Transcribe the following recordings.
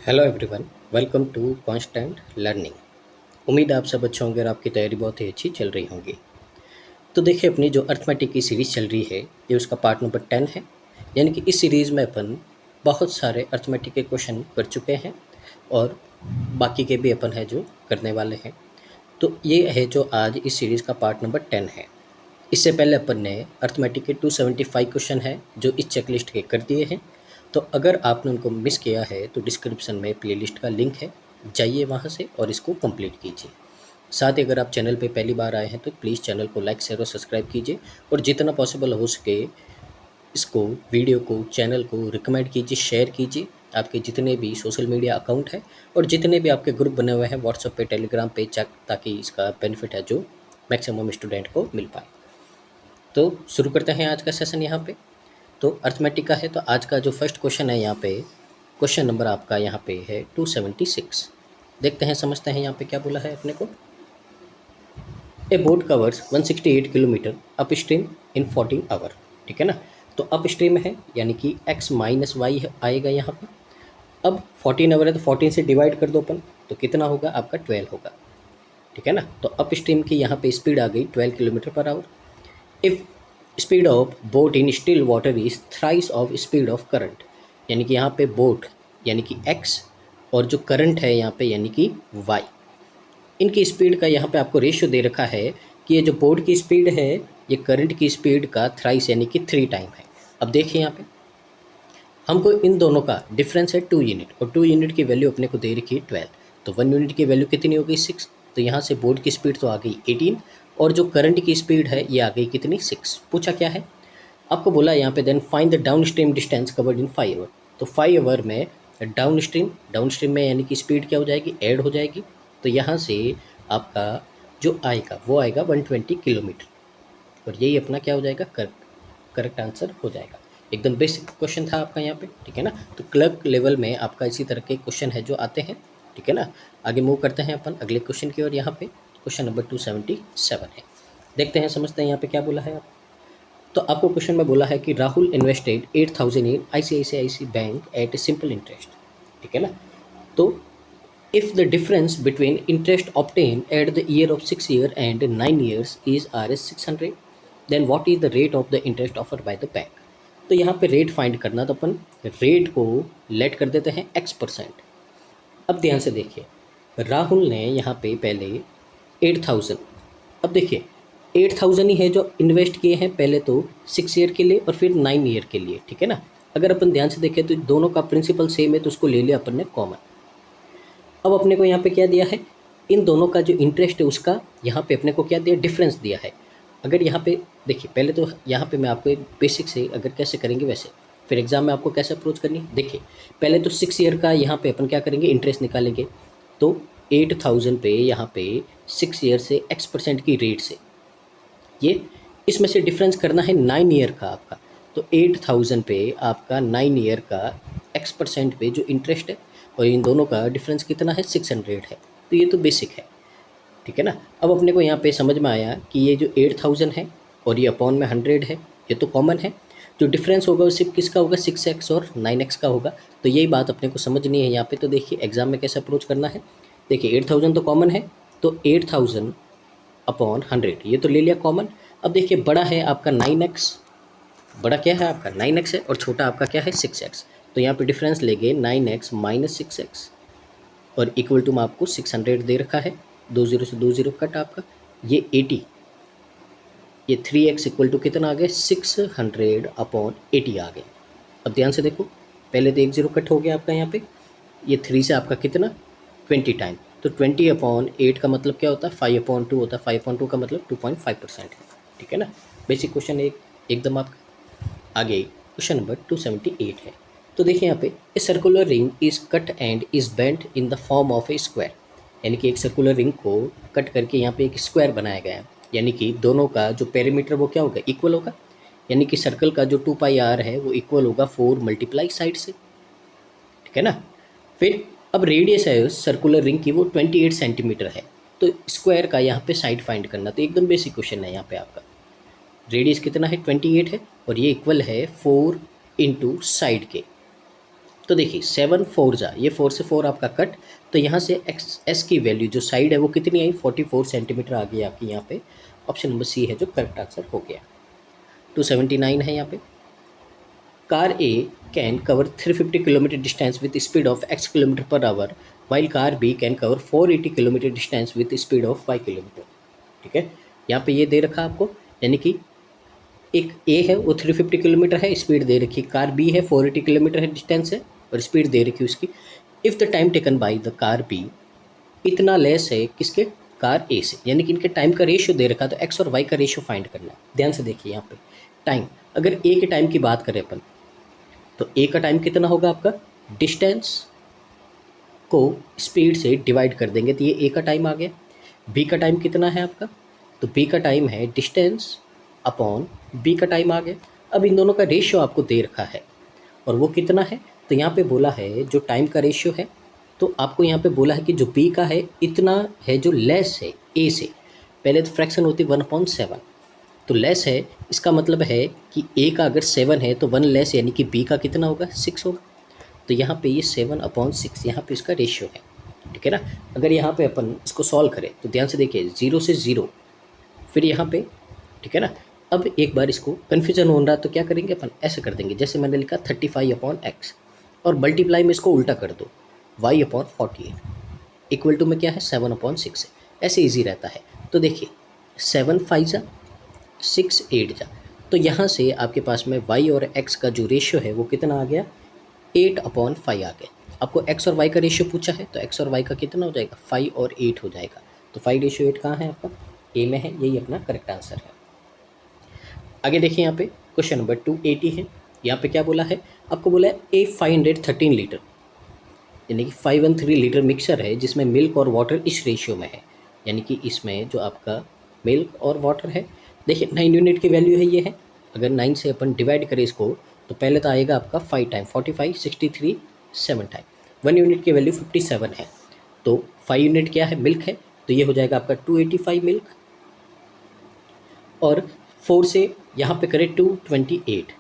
Hello everyone, welcome to constant learning. उम्मीद है आप सब अच्छे होंगे और आपकी तैयारी बहुत ही अच्छी चल रही होंगी। तो देखिए, अपनी जो अर्थमेटिक की सीरीज़ चल रही है ये उसका पार्ट नंबर 10 है। यानी कि इस सीरीज़ में अपन बहुत सारे अर्थमेटिक के क्वेश्चन कर चुके हैं और बाकी के भी अपन है जो करने वाले हैं। तो ये है जो आज इस सीरीज़ का पार्ट नंबर 10 है। इससे पहले अपन ने अर्थमेटिक के 275 क्वेश्चन है जो इस चेकलिस्ट के कर दिए हैं। तो अगर आपने उनको मिस किया है तो डिस्क्रिप्शन में प्लेलिस्ट का लिंक है, जाइए वहाँ से और इसको कंप्लीट कीजिए। साथ ही अगर आप चैनल पे पहली बार आए हैं तो प्लीज़ चैनल को लाइक शेयर और सब्सक्राइब कीजिए और जितना पॉसिबल हो सके इसको वीडियो को चैनल को रिकमेंड कीजिए, शेयर कीजिए आपके जितने भी सोशल मीडिया अकाउंट है और जितने भी आपके ग्रुप बने हुए हैं व्हाट्सएप पे, टेलीग्राम पे, ताकि इसका बेनिफिट है जो मैक्सिमम स्टूडेंट को मिल पाए। तो शुरू करते हैं आज का सेशन यहाँ पे। तो अर्थमेटिक का है, तो आज का जो फर्स्ट क्वेश्चन है यहाँ पे, क्वेश्चन नंबर आपका यहाँ पे है 276। देखते हैं, समझते हैं यहाँ पे क्या बोला है अपने को। A boat covers 168 kilometres upstream in 14 hour. ठीक है ना। तो अप स्ट्रीम है यानी कि x माइनस वाई आएगा यहाँ पे। अब 14 आवर है तो 14 से डिवाइड कर दो अपन, तो कितना होगा आपका 12 होगा। ठीक है ना। तो अप स्ट्रीम की यहाँ पे स्पीड आ गई 12 kilometre per our. If speed of boat in still water is thrice of speed of current, यानी कि यहाँ पे बोट यानी कि x और जो करंट है यहाँ पे यानी कि y, इनकी स्पीड का यहाँ पे आपको रेशियो दे रखा है कि ये जो बोट की स्पीड है ये करंट की स्पीड का थ्राइस यानी कि 3 टाइम है। अब देखिए यहाँ पे हमको इन दोनों का डिफरेंस है 2 यूनिट और 2 यूनिट की वैल्यू अपने को दे रखी है 12। तो 1 यूनिट की वैल्यू कितनी हो गई 6। तो यहाँ से बोट की स्पीड तो आ गई 18 और जो करंट की स्पीड है ये आ गई कितनी 6। पूछा क्या है आपको, बोला यहाँ पे then find the downstream distance covered in 5 hour. तो 5 आवर में डाउन स्ट्रीम में यानी कि स्पीड क्या हो जाएगी, ऐड हो जाएगी। तो यहाँ से आपका जो आएगा वो आएगा 120 किलोमीटर और यही अपना क्या हो जाएगा, करेक्ट आंसर हो जाएगा। एकदम बेसिक क्वेश्चन था आपका यहाँ पे। ठीक है ना। तो क्लर्क लेवल में आपका इसी तरह के क्वेश्चन है जो आते हैं। ठीक है ना। आगे मूव करते हैं अपन अगले क्वेश्चन की ओर। यहाँ पे क्वेश्चन नंबर 277 है। देखते हैं, समझते हैं यहाँ पे क्या बोला है आप। तो आपको क्वेश्चन में बोला है कि Rahul invested 8,000 in ICICI bank at simple interest. ठीक है ना। तो if the difference between interest obtain at the year of 6 year and 9 years is Rs 600, then what is the rate of the interest offered by the bank. तो यहाँ पे rate find करना, तो अपन rate को लेट कर देते हैं x%। अब ध्यान से देखिए, राहुल ने यहाँ पे पहले 8,000, अब देखिए 8,000 ही है जो इन्वेस्ट किए हैं पहले तो 6 ईयर के लिए और फिर 9 ईयर के लिए। ठीक है ना। अगर अपन ध्यान से देखें तो दोनों का प्रिंसिपल सेम है तो उसको ले लिया अपन ने कॉमन। अब अपने को यहाँ पे क्या दिया है, इन दोनों का जो इंटरेस्ट है उसका यहाँ पे अपने को क्या दिया, डिफरेंस दिया है। अगर यहाँ पे देखिए, पहले तो यहाँ पे मैं आपको एक बेसिक से अगर कैसे करेंगे वैसे फिर एग्जाम में आपको कैसे अप्रोच करनी है। देखिए पहले तो 6 ईयर का यहाँ पे अपन क्या करेंगे, इंटरेस्ट निकालेंगे। तो 8,000 पे यहाँ पे 6 ईयर से x% की रेट से ये इसमें से डिफरेंस करना है 9 ईयर का आपका। तो 8,000 पे आपका 9 ईयर का x% पे जो इंटरेस्ट है और इन दोनों का डिफरेंस कितना है 600 है। तो ये तो बेसिक है। ठीक है ना। अब अपने को यहाँ पे समझ में आया कि ये जो 8,000 है और ये अपॉन में 100 है, ये तो कॉमन है। जो डिफरेंस होगा वो सिर्फ किसका होगा, 6x और 9x का होगा। तो यही बात अपने को समझनी है यहाँ पे। तो देखिए एग्जाम में कैसे अप्रोच करना है। देखिए 8,000 तो कॉमन है, तो 8,000 अपॉन 100 ये तो ले लिया कॉमन। अब देखिए बड़ा है आपका 9x, बड़ा क्या है आपका 9x है और छोटा आपका क्या है 6x। तो यहाँ पे डिफरेंस लेंगे 9x माइनस 6x और इक्वल टू में आपको 600 दे रखा है। 20 से 20 कट आपका, ये 80, ये 3x इक्वल टू कितना आ गया 600 अपॉन 80 आ गया। अब ध्यान से देखो, पहले तो 1 0 कट हो गया आपका यहाँ पे, ये 3 से आपका कितना 20 टाइम। तो 20 अपॉन 8 का मतलब क्या होता है 5/2 होता है। 5/2 का मतलब 2.5% है। ठीक है ना। बेसिक क्वेश्चन एकदम आपका। आगे क्वेश्चन नंबर 278 है। तो देखिए यहाँ पे a circular ring is cut and is bent in the form of A square, यानी कि एक सर्कुलर रिंग को कट करके यहाँ पे एक स्क्वायर बनाया गया है। यानी कि दोनों का जो पेरीमीटर वो क्या होगा, इक्वल होगा। यानी कि सर्कल का जो 2πr है वो इक्वल होगा 4 मल्टीप्लाई साइड से। ठीक है ना। फिर अब रेडियस है उस सर्कुलर रिंग की वो 28 सेंटीमीटर है। तो स्क्वायर का यहाँ पे साइड फाइंड करना, तो एकदम बेसिक क्वेश्चन है यहाँ पे आपका। रेडियस कितना है 28 है और ये इक्वल है 4 इंटू साइड के तो देखिए 7 4 जा, ये 4 से 4 आपका कट, तो यहाँ से एक्स एस की वैल्यू जो साइड है वो कितनी आई, 44 सेंटीमीटर आ गई आपकी यहाँ पे। ऑप्शन नंबर सी है जो करेक्ट आंसर हो गया। 279 है यहाँ पे। Car a can cover 350 kilometre distance with speed of x kilometre per hour, while car b can cover 480 kilometre distance with speed of y kilometre. ठीक है, यहाँ पे ये दे रखा आपको, यानी कि एक ए है वो 350 किलोमीटर है, स्पीड दे रखी, कार बी है 480 किलोमीटर है डिस्टेंस है और स्पीड दे रखी उसकी। If the time taken by the car b इतना लेस है किसके, कार ए से, यानी कि इनके टाइम का रेशियो दे रखा, तो एक्स और वाई का रेशियो फाइंड करना है। ध्यान से देखिए यहाँ पे टाइम, अगर ए के टाइम की बात करें अपन, तो ए का टाइम कितना होगा आपका, डिस्टेंस को स्पीड से डिवाइड कर देंगे तो ये ए का टाइम आ गया। बी का टाइम कितना है आपका, तो बी का टाइम है डिस्टेंस अपॉन बी का टाइम आ गया। अब इन दोनों का रेशियो आपको दे रखा है और वो कितना है, तो यहाँ पे बोला है जो टाइम का रेशियो है, तो आपको यहाँ पे बोला है कि जो बी का है इतना है जो लेस है ए से। पहले तो फ्रैक्शन होती 1/7, तो लेस है, इसका मतलब है कि ए का अगर 7 है तो 1 लेस, यानी कि बी का कितना होगा, 6 होगा। तो यहाँ पे ये 7/6 यहाँ पे इसका रेशियो है। ठीक है ना। अगर यहाँ पे अपन इसको सॉल्व करें तो ध्यान से देखिए 0 से 0, फिर यहाँ पे, ठीक है ना। अब एक बार इसको कन्फ्यूजन हो रहा तो क्या करेंगे अपन, ऐसे कर देंगे जैसे मैंने लिखा 35/x और मल्टीप्लाई में इसको उल्टा कर दो, y/48 इक्वल टू में क्या है 7/6 है। ऐसे इजी रहता है। तो देखिए 7 5 जा 6 8 जा, तो यहाँ से आपके पास में y और x का जो रेशियो है वो कितना आ गया, 8/5 आ गया। आपको x और y का रेशियो पूछा है तो x और y का कितना हो जाएगा, 5 और 8 हो जाएगा। तो 5:8 कहाँ है आपका, ए में है, यही अपना करेक्ट आंसर है। आगे देखिए यहाँ पे क्वेश्चन नंबर 280 है। यहाँ पे क्या बोला है, आपको बोला है ए 513 लीटर, यानी कि 513 लीटर मिक्सर है जिसमें मिल्क और वाटर इस रेशियो में है, यानी कि इसमें जो आपका मिल्क और वाटर है, देखिए 9 यूनिट की वैल्यू है ये है। अगर 9 से अपन डिवाइड करें इसको तो पहले तो आएगा आपका 5 टाइम 45 63 7 टाइम, 1 यूनिट की वैल्यू 57 है, तो 5 यूनिट क्या है, मिल्क है, तो ये हो जाएगा आपका 285 मिल्क, और 4 से यहाँ पे करें 228,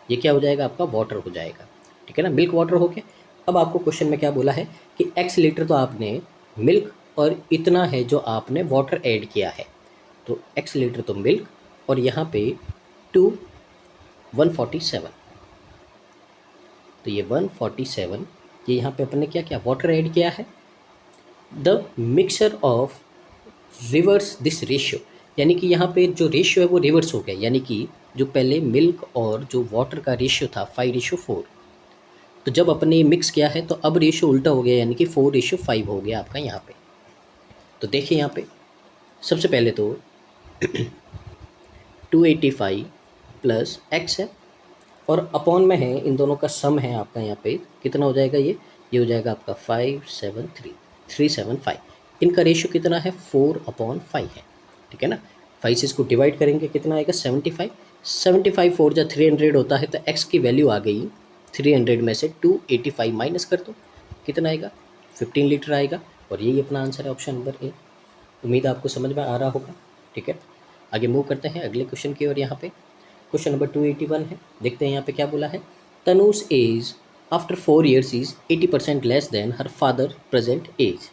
ये क्या हो जाएगा आपका, वाटर हो जाएगा। ठीक है ना, मिल्क वाटर हो गया। अब आपको क्वेश्चन में क्या बोला है कि x लीटर तो आपने मिल्क और इतना है जो आपने वाटर ऐड किया है, तो x लीटर तो मिल्क और यहाँ पे 147, तो ये 147, ये यहाँ पे अपने क्या किया, वाटर ऐड किया है। The mixture of reverse this ratio, यानी कि यहाँ पे जो रेशियो है वो रिवर्स हो गया, यानी कि जो पहले मिल्क और जो वाटर का रेशियो था 5:4, तो जब अपने ये मिक्स किया है तो अब रेशियो उल्टा हो गया, यानी कि 4:5 हो गया आपका यहाँ पे। तो देखिए यहाँ पे सबसे पहले तो 285 प्लस x है और अपॉन में है, इन दोनों का सम है आपका यहाँ पे, कितना हो जाएगा ये हो जाएगा आपका 375। इनका रेशियो कितना है, 4/5 है। ठीक है ना, 5 से इसको डिवाइड करेंगे कितना आएगा, 75। 75 4 जा 300 होता है, तो x की वैल्यू आ गई 300 में से 285 माइनस कर दो, कितना आएगा, 15 लीटर आएगा। और यही अपना आंसर है, ऑप्शन नंबर ए। उम्मीद आपको समझ में आ रहा होगा। ठीक है, आगे मूव करते हैं अगले क्वेश्चन की ओर। यहाँ पे क्वेश्चन नंबर 281 है, देखते हैं यहाँ पे क्या बोला है। Tanuj age after 4 years is 80% less than her father present age,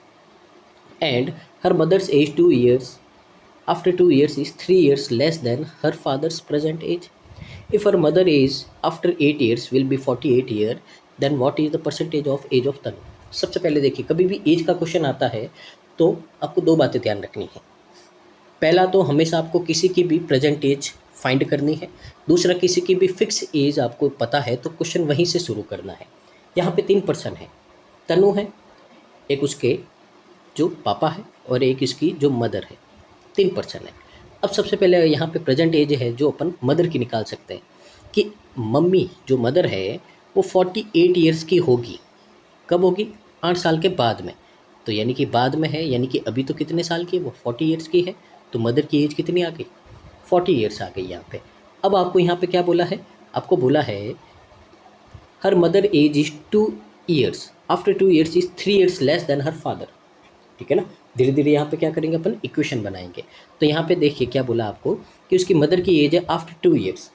and her mother's age 2 years after 2 years is 3 years less than her father's present age. If her mother age after 8 years will be 48 year, then what is the percentage of age of Tanu? सबसे पहले देखिए, कभी भी as का question आता है तो आपको दो बातें ध्यान रखनी है। पहला तो हमेशा आपको किसी की भी प्रेजेंट एज फाइंड करनी है, दूसरा किसी की भी फिक्स एज आपको पता है तो क्वेश्चन वहीं से शुरू करना है। यहाँ पे 3 पर्सन है, तनु है, एक उसके जो पापा है और एक इसकी जो मदर है, 3 पर्सन है। अब सबसे पहले यहाँ पे प्रेजेंट एज है जो अपन मदर की निकाल सकते हैं कि मम्मी जो मदर है वो 48 ईयर्स की होगी। कब होगी, 8 साल के बाद में, तो यानी कि बाद में है, यानी कि अभी तो कितने साल की है वो 40 ईयर्स की है, तो मदर की एज कितनी आ गई, 40 ईयर्स आ गई यहाँ पे। अब आपको यहाँ पे क्या बोला है, आपको बोला है her mother age is 2 years, after 2 years is 3 years less than her father. ठीक है ना, धीरे धीरे यहाँ पे क्या करेंगे अपन, इक्वेशन बनाएंगे। तो यहाँ पे देखिए क्या बोला आपको कि उसकी मदर की एज है आफ्टर 2 years,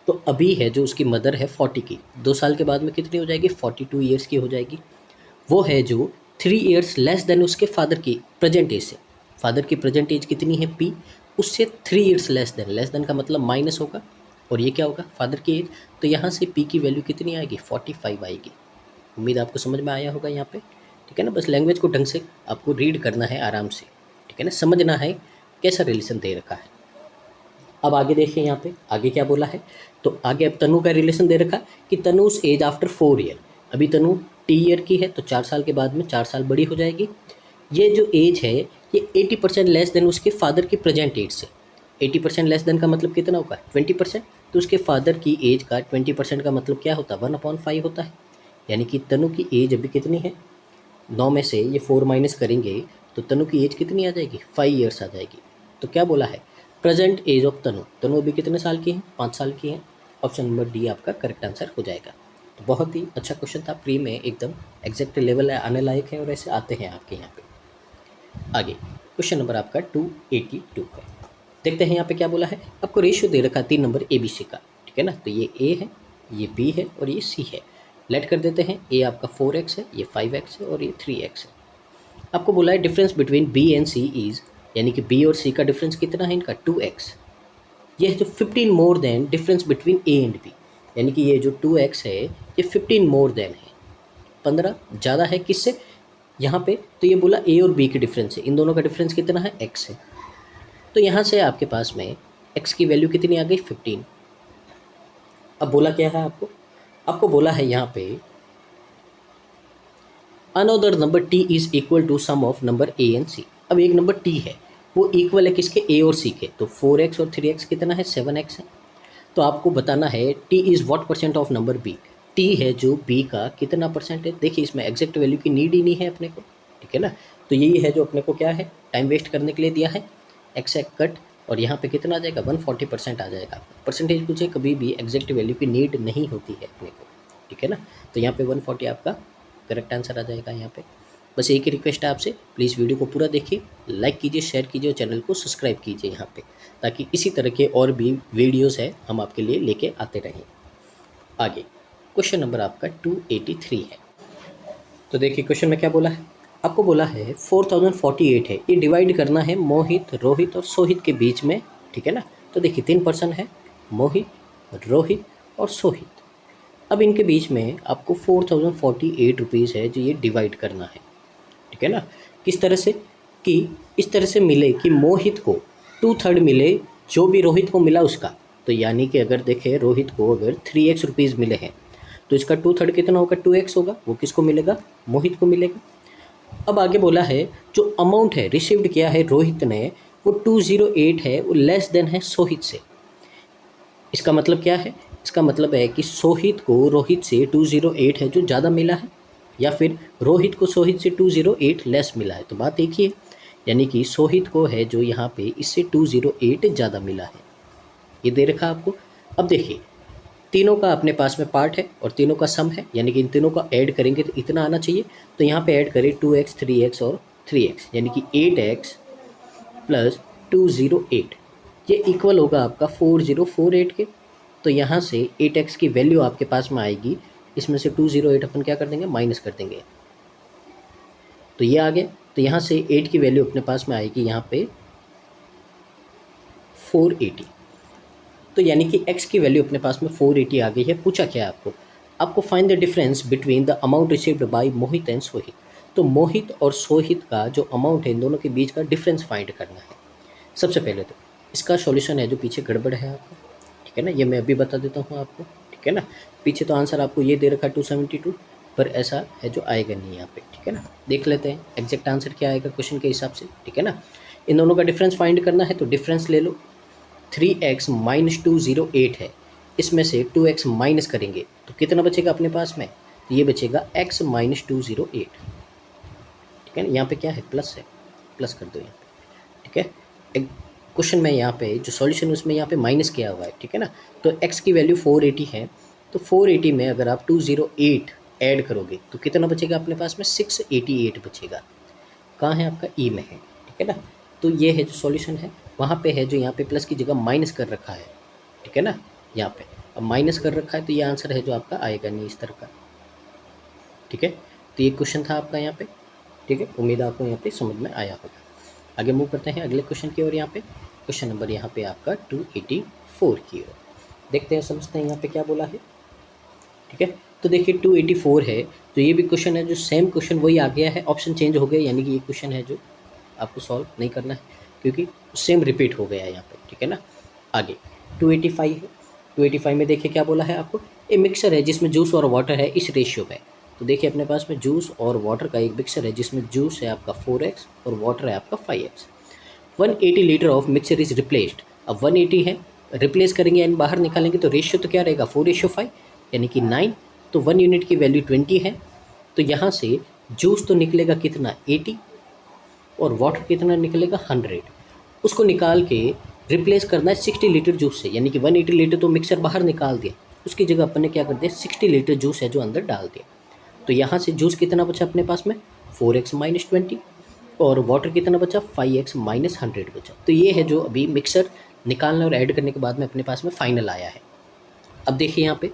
तो अभी है जो उसकी मदर है 40 की, 2 साल के बाद में कितनी हो जाएगी, 42 ईयर्स की हो जाएगी। वो है जो 3 ईयर्स लेस देन उसके फादर की प्रेजेंट एज से। फादर की प्रेजेंट एज कितनी है पी, उससे 3 ईयर्स लेस देन का मतलब माइनस होगा, और ये क्या होगा फादर की एज। तो यहाँ से पी की वैल्यू कितनी आएगी, 45 आएगी। उम्मीद आपको समझ में आया होगा यहाँ पे, ठीक है ना। बस लैंग्वेज को ढंग से आपको रीड करना है आराम से, ठीक है ना, समझना है कैसा रिलेशन दे रखा है। अब आगे देखिए यहाँ पे आगे क्या बोला है। तो आगे अब तनु का रिलेशन दे रखा कि तनु's एज आफ्टर 4 ईयर। अभी तनु टी ईयर की है तो 4 साल के बाद में 4 साल बड़ी हो जाएगी। ये जो एज है ये 80% लेस देन उसके फादर की प्रेजेंट एज से। 80% लेस देन का मतलब कितना होगा, 20%। तो उसके फादर की एज का 20% का मतलब क्या होता है, 1/5 होता है। यानी कि तनु की एज अभी कितनी है, 9 में से ये 4 माइनस करेंगे तो तनु की एज कितनी आ जाएगी, 5 ईयर्स आ जाएगी। तो क्या बोला है, प्रेजेंट एज ऑफ तनु। तनु अभी कितने साल की है, 5 साल की है। ऑप्शन नंबर डी आपका करेक्ट आंसर हो जाएगा। तो बहुत ही अच्छा क्वेश्चन था, प्री में एकदम एग्जैक्ट लेवल आने लायक है और ऐसे आते हैं आपके यहाँ पे। आगे क्वेश्चन नंबर आपका 282 है। देखते हैं यहाँ पे क्या बोला है। आपको रेशियो दे रखा है 3 नंबर ABC का, ठीक है ना। तो ये A है, ये B है और ये C है। लेट कर देते हैं, A आपका 4x है, ये 5x है और ये 3x है। आपको बोला है difference between B and C is, यानी कि B और C का डिफरेंस कितना है इनका, 2x। ये है जो 15 more than difference between A and B, यानी कि ये जो 2x है ये 15 मोर देन है, 15 ज़्यादा है किससे, यहाँ पे। तो ये बोला A और B के डिफरेंस है, इन दोनों का डिफरेंस कितना है, x है। तो यहाँ से आपके पास में x की वैल्यू कितनी आ गई, 15। अब बोला क्या है आपको, आपको बोला है यहाँ पे another number t is equal to sum of number a and c। अब एक नंबर t है वो इक्वल है किसके, a और c के। तो 4x और 3x कितना है, 7x है। तो आपको बताना है t is what percent of number b। t है जो b का कितना परसेंट है। देखिए इसमें एग्जैक्ट वैल्यू की नीड ही नहीं है अपने को, ठीक है ना। तो यही है जो अपने को क्या है, टाइम वेस्ट करने के लिए दिया है। एक्स कट और यहाँ पे कितना आ जाएगा, 140% आ जाएगा। परसेंटेज पूछे कभी भी एग्जैक्ट वैल्यू की नीड नहीं होती है अपने को, ठीक है ना। तो यहाँ पे 140 आपका करेक्ट आंसर आ जाएगा यहाँ पे। बस एक ही रिक्वेस्ट है आपसे, प्लीज़ वीडियो को पूरा देखिए, लाइक कीजिए, शेयर कीजिए और चैनल को सब्सक्राइब कीजिए यहाँ पे, ताकि इसी तरह के और भी वीडियोस है हम आपके लिए लेके आते रहें। आगे क्वेश्चन नंबर आपका 283 है। तो देखिए क्वेश्चन में क्या बोला है, आपको बोला है 4048 है, ये डिवाइड करना है मोहित, रोहित और सोहित के बीच में, ठीक है ना। तो देखिए 3 पर्सन है, मोहित, रोहित और सोहित। अब इनके बीच में आपको 4048 रुपीज़ है जो ये डिवाइड करना है, ठीक है ना। किस तरह से, कि इस तरह से मिले कि मोहित को 2/3 मिले जो भी रोहित को मिला उसका। तो यानी कि अगर देखें रोहित को अगर 3x रुपीज़ मिले हैं तो इसका 2/3 कितना होगा, 2x होगा। वो किसको मिलेगा, मोहित को मिलेगा। अब आगे बोला है जो अमाउंट है रिसीव्ड किया है रोहित ने वो 208 है, वो लेस देन है सोहित से। इसका मतलब क्या है, इसका मतलब है कि सोहित को रोहित से 208 है जो ज़्यादा मिला है, या फिर रोहित को सोहित से 208 लेस मिला है। तो बात एक ही है, यानी कि सोहित को है जो यहाँ पे इससे 208 ज़्यादा मिला है, ये दे रखा आपको। अब देखिए तीनों का अपने पास में पार्ट है और तीनों का सम है, यानी कि इन तीनों का ऐड करेंगे तो इतना आना चाहिए। तो यहाँ पे ऐड करें 2x 3x और 3x, यानी कि 8x प्लस 208, ये इक्वल होगा आपका 4048 के। तो यहाँ से 8x की वैल्यू आपके पास में आएगी, इसमें से 208 अपन क्या कर देंगे, माइनस कर देंगे। तो ये आ गया। तो यहाँ से 8 की वैल्यू अपने पास में आएगी यहाँ पे 480। तो यानी कि x की वैल्यू अपने पास में 480 आ गई है। पूछा क्या है आपको, आपको find the difference between the amount received by Mohit and Sohit. तो मोहित और सोहित का जो अमाउंट है इन दोनों के बीच का डिफरेंस फाइंड करना है। सबसे पहले तो इसका सॉल्यूशन है जो पीछे गड़बड़ है आपको, ठीक है ना, ये मैं अभी बता देता हूँ आपको, ठीक है ना। पीछे तो आंसर आपको ये दे रखा 272, पर ऐसा है जो आएगा नहीं यहाँ पे, ठीक है ना। देख लेते हैं एग्जैक्ट आंसर क्या आएगा क्वेश्चन के हिसाब से, ठीक है ना। इन दोनों का डिफरेंस फाइंड करना है तो डिफरेंस ले लो। 3x माइनस 208 है, इसमें से 2x माइनस करेंगे तो कितना बचेगा अपने पास में, तो ये बचेगा x माइनस 208, ठीक है ना। यहाँ पे क्या है, प्लस है, प्लस कर दो यहाँ पे, ठीक है। क्वेश्चन में यहाँ पे जो सॉल्यूशन उसमें यहाँ पे माइनस किया हुआ है, ठीक है ना। तो x की वैल्यू 480 है, तो 480 में अगर आप 208 ऐड करोगे तो कितना बचेगा अपने पास में, 688 बचेगा। कहाँ है आपका, ई में है, ठीक है ना। तो ये है जो सॉल्यूशन है, वहाँ पे है जो यहाँ पे प्लस की जगह माइनस कर रखा है, ठीक है ना यहाँ पे। अब माइनस कर रखा है तो ये आंसर है जो आपका आएगा नहीं इस तरह का। ठीक है, तो ये क्वेश्चन था आपका यहाँ पे। ठीक है, उम्मीद आपको यहाँ पे समझ में आया होगा। आगे मूव करते हैं अगले क्वेश्चन की ओर। यहाँ पे क्वेश्चन नंबर यहाँ पे आपका 284 की ओर देखते हैं, समझते हैं यहाँ पे क्या बोला है। ठीक है, तो देखिए 284 है, तो ये भी क्वेश्चन है जो सेम क्वेश्चन वही आ गया है, ऑप्शन चेंज हो गया, यानी कि ये क्वेश्चन है जो आपको सॉल्व नहीं करना है क्योंकि सेम रिपीट हो गया है यहाँ पे। ठीक है ना, आगे 285 है। 285 में देखिए क्या बोला है आपको, ए मिक्सर है जिसमें जूस और वाटर है इस रेशियो में। तो देखिए अपने पास में जूस और वाटर का एक मिक्सर है जिसमें जूस है आपका 4x और वाटर है आपका 5x। 180 litre of mixer is replaced. अब 180 है, रिप्लेस करेंगे एंड बाहर निकालेंगे तो रेशियो तो क्या रहेगा 4:5 यानी कि 9। तो 1 यूनिट की वैल्यू 20 है, तो यहाँ से जूस तो निकलेगा कितना 80 और वाटर कितना निकलेगा 100। उसको निकाल के रिप्लेस करना है 60 लीटर जूस से, यानी कि 180 लीटर तो मिक्सर बाहर निकाल दिया, उसकी जगह अपन ने क्या कर दिया 60 लीटर जूस है जो अंदर डाल दिया। तो यहाँ से जूस कितना बचा अपने पास में 4x - 20 और वाटर कितना बचा 5x - 100 बचा। तो ये है जो अभी मिक्सर निकालने और ऐड करने के बाद में अपने पास में फाइनल आया है। अब देखिए यहाँ पे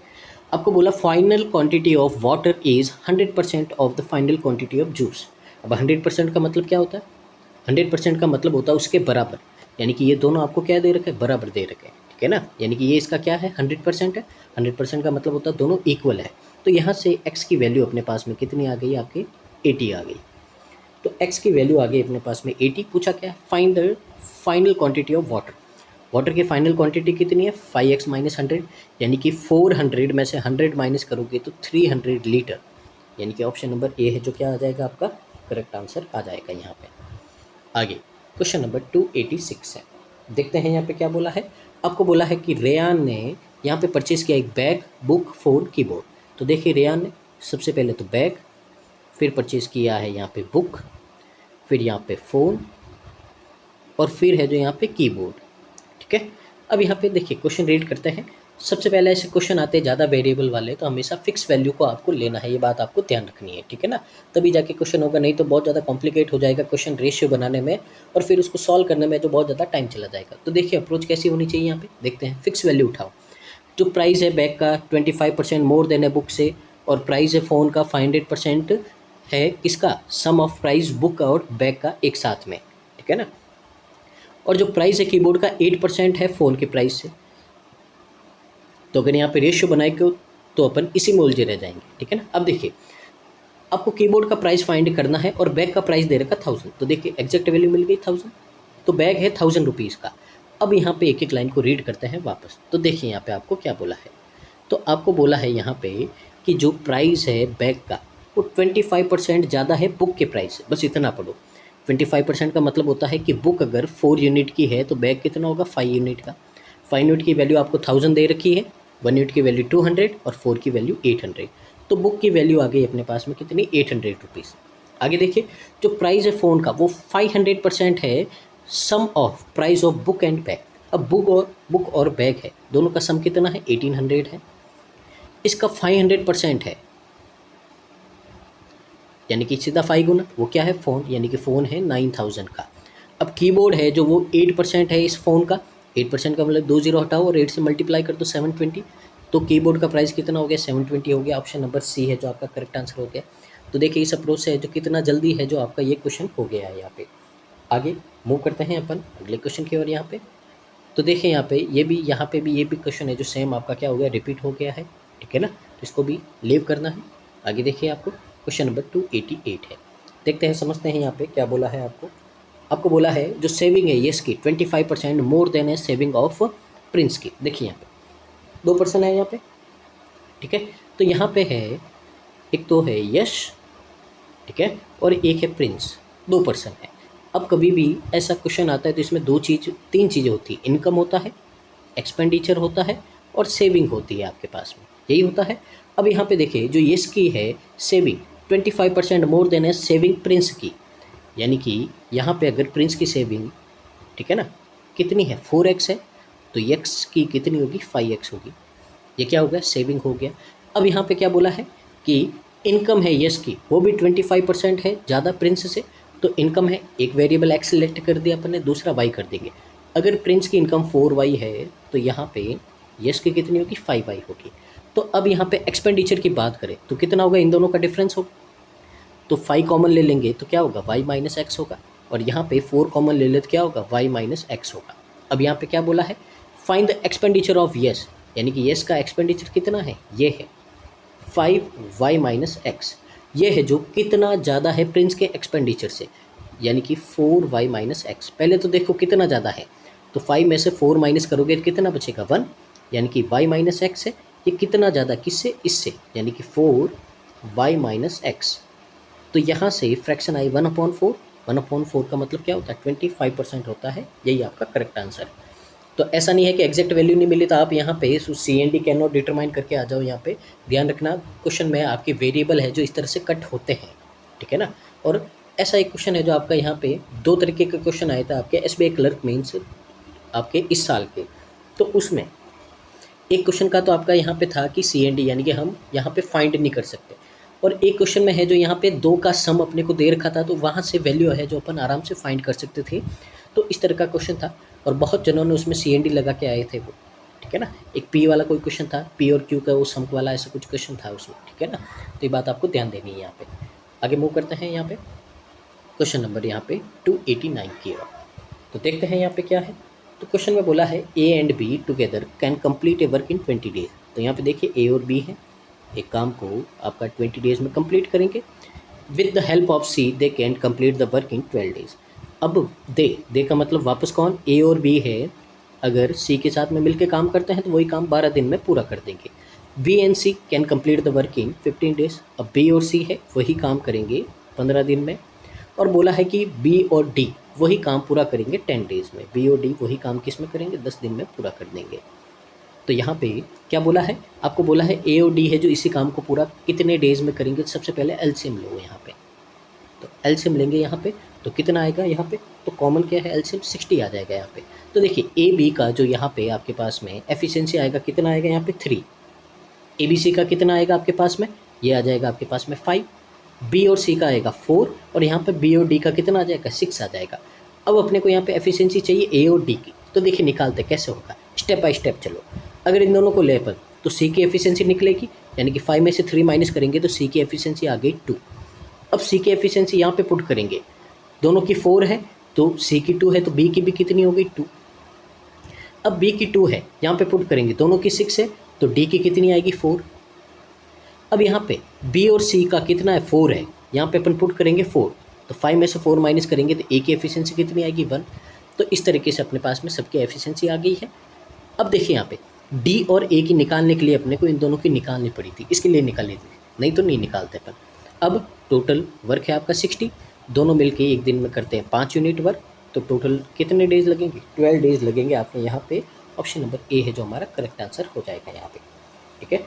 आपको बोला final quantity of water is 100% of the final quantity of juice. अब 100% का मतलब क्या होता है, 100% का मतलब होता है उसके बराबर, यानी कि ये दोनों आपको क्या दे रखे हैं बराबर दे रखे हैं। ठीक है ना, यानी कि ये इसका क्या है 100% है, 100% का मतलब होता है दोनों इक्वल है। तो यहाँ से x की वैल्यू अपने पास में कितनी आ गई आपकी 80 आ गई। तो x की वैल्यू आ गई अपने पास में 80। पूछा क्या है find the final quantity of water. Water की फाइनल क्वांटिटी कितनी है 5x - 100, यानी कि 400 में से 100 माइनस करोगे तो 300 लीटर, यानी कि ऑप्शन नंबर ए है जो क्या आ जाएगा आपका करेक्ट आंसर आ जाएगा यहाँ पे। आगे क्वेश्चन नंबर 286 है, देखते हैं यहाँ पे क्या बोला है। आपको बोला है कि रेयान ने यहाँ पे परचेज़ किया एक बैग, बुक, फ़ोन, कीबोर्ड। तो देखिए रेयान ने सबसे पहले तो बैग, फिर परचेज़ किया है यहाँ पे बुक, फिर यहाँ पे फ़ोन और फिर है जो यहाँ पे कीबोर्ड। ठीक है, अब यहाँ पे देखिए क्वेश्चन रीड करते हैं। सबसे पहले ऐसे क्वेश्चन आते हैं ज़्यादा वेरिएबल वाले, तो हमेशा फिक्स वैल्यू को आपको लेना है, ये बात आपको ध्यान रखनी है। ठीक है ना, तभी जाके क्वेश्चन होगा, नहीं तो बहुत ज़्यादा कॉम्प्लिकेट हो जाएगा क्वेश्चन रेशियो बनाने में और फिर उसको सॉल्व करने में जो बहुत ज़्यादा टाइम चला जाएगा। तो देखिए अप्रोच कैसी होनी चाहिए यहाँ पे, देखते हैं। फिक्स वैल्यू उठाओ, जो प्राइस है बैग का 25% मोर देन है बुक से, और प्राइस है फ़ोन का 500% है किसका सम ऑफ प्राइस बुक और बैग का एक साथ में। ठीक है ना, और जो प्राइस है कीबोर्ड का 8% है फ़ोन के प्राइस से। तो अगर यहाँ पे रेशियो बनाएंगे तो अपन इसी में उलझे रह जाएंगे। ठीक है ना, अब देखिए आपको कीबोर्ड का प्राइस फाइंड करना है और बैग का प्राइस दे रखा 1000। तो देखिए एग्जैक्ट वैल्यू मिल गई 1000, तो बैग है 1000 रुपीज़ का। अब यहाँ पे एक एक लाइन को रीड करते हैं वापस। तो देखिए यहाँ पे आपको क्या बोला है, तो आपको बोला है यहाँ पे कि जो प्राइस है बैग का वो 25% ज़्यादा है बुक के प्राइस से, बस इतना पढ़ो। 25% का मतलब होता है कि बुक अगर 4 यूनिट की है तो बैग कितना होगा 5 यूनिट का। 5 यूनिट की वैल्यू आपको 1000 दे रखी है, 1 यूनिट की वैल्यू 200 और 4 की वैल्यू 800। तो बुक की वैल्यू आ गई अपने पास में कितनी 800 रुपीज़। आगे देखिए जो प्राइस है फ़ोन का वो 500% है sum of price of book and bag. अब बुक और बैग है, दोनों का सम कितना है 1800 है, इसका 500% है यानी कि सीधा 5 गुना वो क्या है फ़ोन, यानी कि फ़ोन है 9000 का। अब कीबोर्ड है जो वो 8% है इस फ़ोन का, 8% का मतलब 2 0 हटाओ और 8 से मल्टीप्लाई कर दो 720। तो कीबोर्ड का प्राइस कितना हो गया 720 हो गया। ऑप्शन नंबर सी है जो आपका करेक्ट आंसर हो गया। तो देखिए इस अप्रोच से है जो कितना जल्दी है जो आपका ये क्वेश्चन हो गया है यहाँ पे। आगे मूव करते हैं अपन अगले क्वेश्चन की ओर यहाँ पे। तो देखिए यहाँ पे ये भी क्वेश्चन है जो सेम आपका क्या हो गया रिपीट हो गया है। ठीक है ना, तो इसको भी लीव करना है। आगे देखिए आपको क्वेश्चन नंबर 288 है, देखते हैं समझते हैं यहाँ पे क्या बोला है आपको बोला है जो सेविंग है यस की 25% मोर देन है सेविंग ऑफ प्रिंस की। देखिए यहाँ पे 2 पर्सन है यहाँ पे। ठीक है, तो यहाँ पे है एक तो है यश, ठीक है, और एक है प्रिंस, 2 पर्सन है। अब कभी भी ऐसा क्वेश्चन आता है तो इसमें 3 चीज़ें होती है, इनकम होता है, एक्सपेंडिचर होता है और सेविंग होती है आपके पास में, यही होता है। अब यहाँ पे देखिए जो यस की है सेविंग 25% मोर देन है सेविंग प्रिंस की, यानी कि यहाँ पे अगर प्रिंस की सेविंग ठीक है ना कितनी है 4x है तो x की कितनी होगी 5x होगी। ये क्या हो गया सेविंग हो गया। अब यहाँ पे क्या बोला है कि इनकम है यस की वो भी 25% है ज़्यादा प्रिंस से, तो इनकम है एक वेरिएबल एक्स सिलेक्ट कर दिया अपन ने, दूसरा वाई कर देंगे। अगर प्रिंस की इनकम 4y है तो यहाँ पे यस की कितनी होगी 5y होगी। तो अब यहाँ पे एक्सपेंडिचर की बात करें तो कितना होगा, इन दोनों का डिफरेंस होगा, तो 5 कॉमन ले लेंगे तो क्या होगा y माइनस एक्स होगा, और यहाँ पे 4 कॉमन ले ले तो क्या होगा y माइनस एक्स होगा। अब यहाँ पे क्या बोला है, find the expenditure of yes, यानी कि यस का एक्सपेंडिचर कितना है, ये है 5y माइनस एक्स, ये है जो कितना ज़्यादा है प्रिंस के एक्सपेंडिचर से, यानी कि 4y माइनस एक्स। पहले तो देखो कितना ज़्यादा है, तो 5 में से 4 माइनस करोगे तो कितना बचेगा 1, यानी कि y माइनस एक्स है, ये कितना ज़्यादा किससे, इससे, यानी कि 4y माइनस एक्स। तो यहाँ से फ्रैक्शन आई 1/4, 1/4 का मतलब क्या होता है 25% होता है, यही आपका करेक्ट आंसर है। तो ऐसा नहीं है कि एग्जैक्ट वैल्यू नहीं मिली तो आप यहाँ पे CND कैन नॉट डिटरमाइन करके आ जाओ। यहाँ पे ध्यान रखना क्वेश्चन में आपके वेरिएबल है जो इस तरह से कट होते हैं, ठीक है ना। और ऐसा एक क्वेश्चन है जो आपका यहाँ पे 2 तरीके के क्वेश्चन आए थे आपके SBI क्लर्क मीन्स आपके इस साल के। तो उसमें एक क्वेश्चन का तो आपका यहाँ पे था कि CND यानी कि हम यहाँ पे फाइंड नहीं कर सकते, और एक क्वेश्चन में है जो यहाँ पे 2 का सम अपने को दे रखा था, तो वहाँ से वैल्यू है जो अपन आराम से फाइंड कर सकते थे। तो इस तरह का क्वेश्चन था और बहुत जनों ने उसमें CND लगा के आए थे वो, ठीक है ना। एक P वाला कोई क्वेश्चन था, P और Q का वो सम वाला ऐसा कुछ क्वेश्चन था उसमें, ठीक है ना। तो ये बात आपको ध्यान देनी है। यहाँ पे आगे मूव करते हैं। यहाँ पे क्वेश्चन नंबर यहाँ पे 289 की ओर। तो देखते हैं यहाँ पे क्या है। तो क्वेश्चन में बोला है A and B together can complete A work in 20 days. तो यहाँ पे देखिए A और B है, एक काम को आपका 20 डेज में कंप्लीट करेंगे। With the help of C they can complete the work in 12 days. अब दे का मतलब वापस कौन, A और B है, अगर C के साथ में मिलकर काम करते हैं तो वही काम 12 दिन में पूरा कर देंगे। B and C can complete the work in 15 days. अब B और C है वही काम करेंगे 15 दिन में, और बोला है कि B और D वही काम पूरा करेंगे 10 डेज में। B और D वही काम किस में करेंगे, 10 दिन में पूरा कर देंगे। तो यहाँ पे क्या बोला है, आपको बोला है A और D है जो इसी काम को पूरा कितने डेज में करेंगे। तो सबसे पहले एलसीएम लो यहाँ पे, तो एलसीएम लेंगे यहाँ पे, तो कितना आएगा यहाँ पे, तो कॉमन क्या है एलसीएम 60 आ जाएगा यहाँ पे। तो देखिए AB का जो यहाँ पे आपके पास में एफिशिएंसी आएगा कितना आएगा यहाँ पे 3, ABC का कितना आएगा आपके पास में, ये आ जाएगा आपके पास में 5, B और C का आएगा 4, और यहाँ पे B और D का कितना आ जाएगा 6 आ जाएगा। अब अपने को यहाँ पे एफिशिएंसी चाहिए A और D की, तो देखिए निकालते कैसे होगा, स्टेप बाय स्टेप चलो। अगर इन दोनों को ले अपन तो C की एफिशिएंसी निकलेगी, यानी कि 5 में से 3 माइनस करेंगे तो C की एफिशिएंसी आ गई 2। अब C की एफिशिएंसी यहाँ पे पुट करेंगे, दोनों की 4 है तो C की 2 है, तो B की भी कितनी हो गई 2। अब B की 2 है, यहाँ पे पुट करेंगे, दोनों की 6 है तो D की कितनी आएगी 4। अब यहाँ पे B और C का कितना है 4 है, यहाँ पे अपन पुट करेंगे 4, तो 5 में से 4 माइनस करेंगे तो A की एफिशिएंसी कितनी आएगी 1। तो इस तरीके से अपने पास में सबकी एफिशिएंसी आ गई है। अब देखिए यहाँ पे D और A की निकालने के लिए अपने को इन दोनों की निकालनी पड़ी थी, इसके लिए निकालनी थी, नहीं तो नहीं निकालते अपन। अब टोटल वर्क है आपका 60, दोनों मिलके एक दिन में करते हैं 5 यूनिट वर्क, तो टोटल कितने डेज लगेंगे 12 डेज लगेंगे। आपने यहाँ पे ऑप्शन नंबर A है जो हमारा करेक्ट आंसर हो जाएगा यहाँ पे, ठीक है।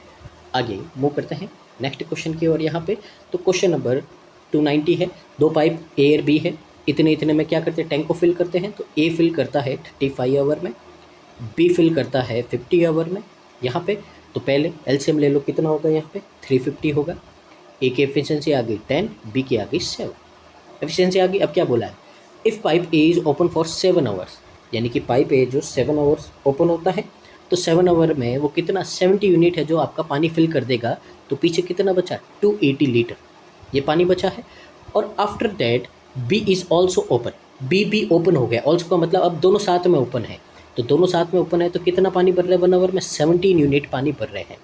आगे मूव करते हैं नेक्स्ट क्वेश्चन की ओर। यहाँ पे तो क्वेश्चन नंबर 290 है, 2 पाइप A और B है, इतने इतने में क्या करते हैं टैंक को फिल करते हैं। तो A फिल करता है 35 आवर में, B फिल करता है 50 आवर में। यहाँ पे तो पहले एलसीएम ले लो, कितना होगा यहाँ पे 350 होगा। A की एफिशिएंसी आ गई 10, B की आ गई 7, एफिशिएंसी आ गई। अब क्या बोला है, if pipe A is open for 7 hours, यानी कि पाइप A जो 7 आवर्स ओपन होता है, तो 7 आवर में वो कितना 70 यूनिट है जो आपका पानी फिल कर देगा। तो पीछे कितना बचा 280 लीटर ये पानी बचा है। और after that B is also open, B भी ओपन हो गया। ऑल्सो का मतलब अब दोनों साथ में ओपन है, तो दोनों साथ में ओपन है तो कितना पानी भर रहे हैं 1 आवर में 17 यूनिट पानी भर रहे हैं।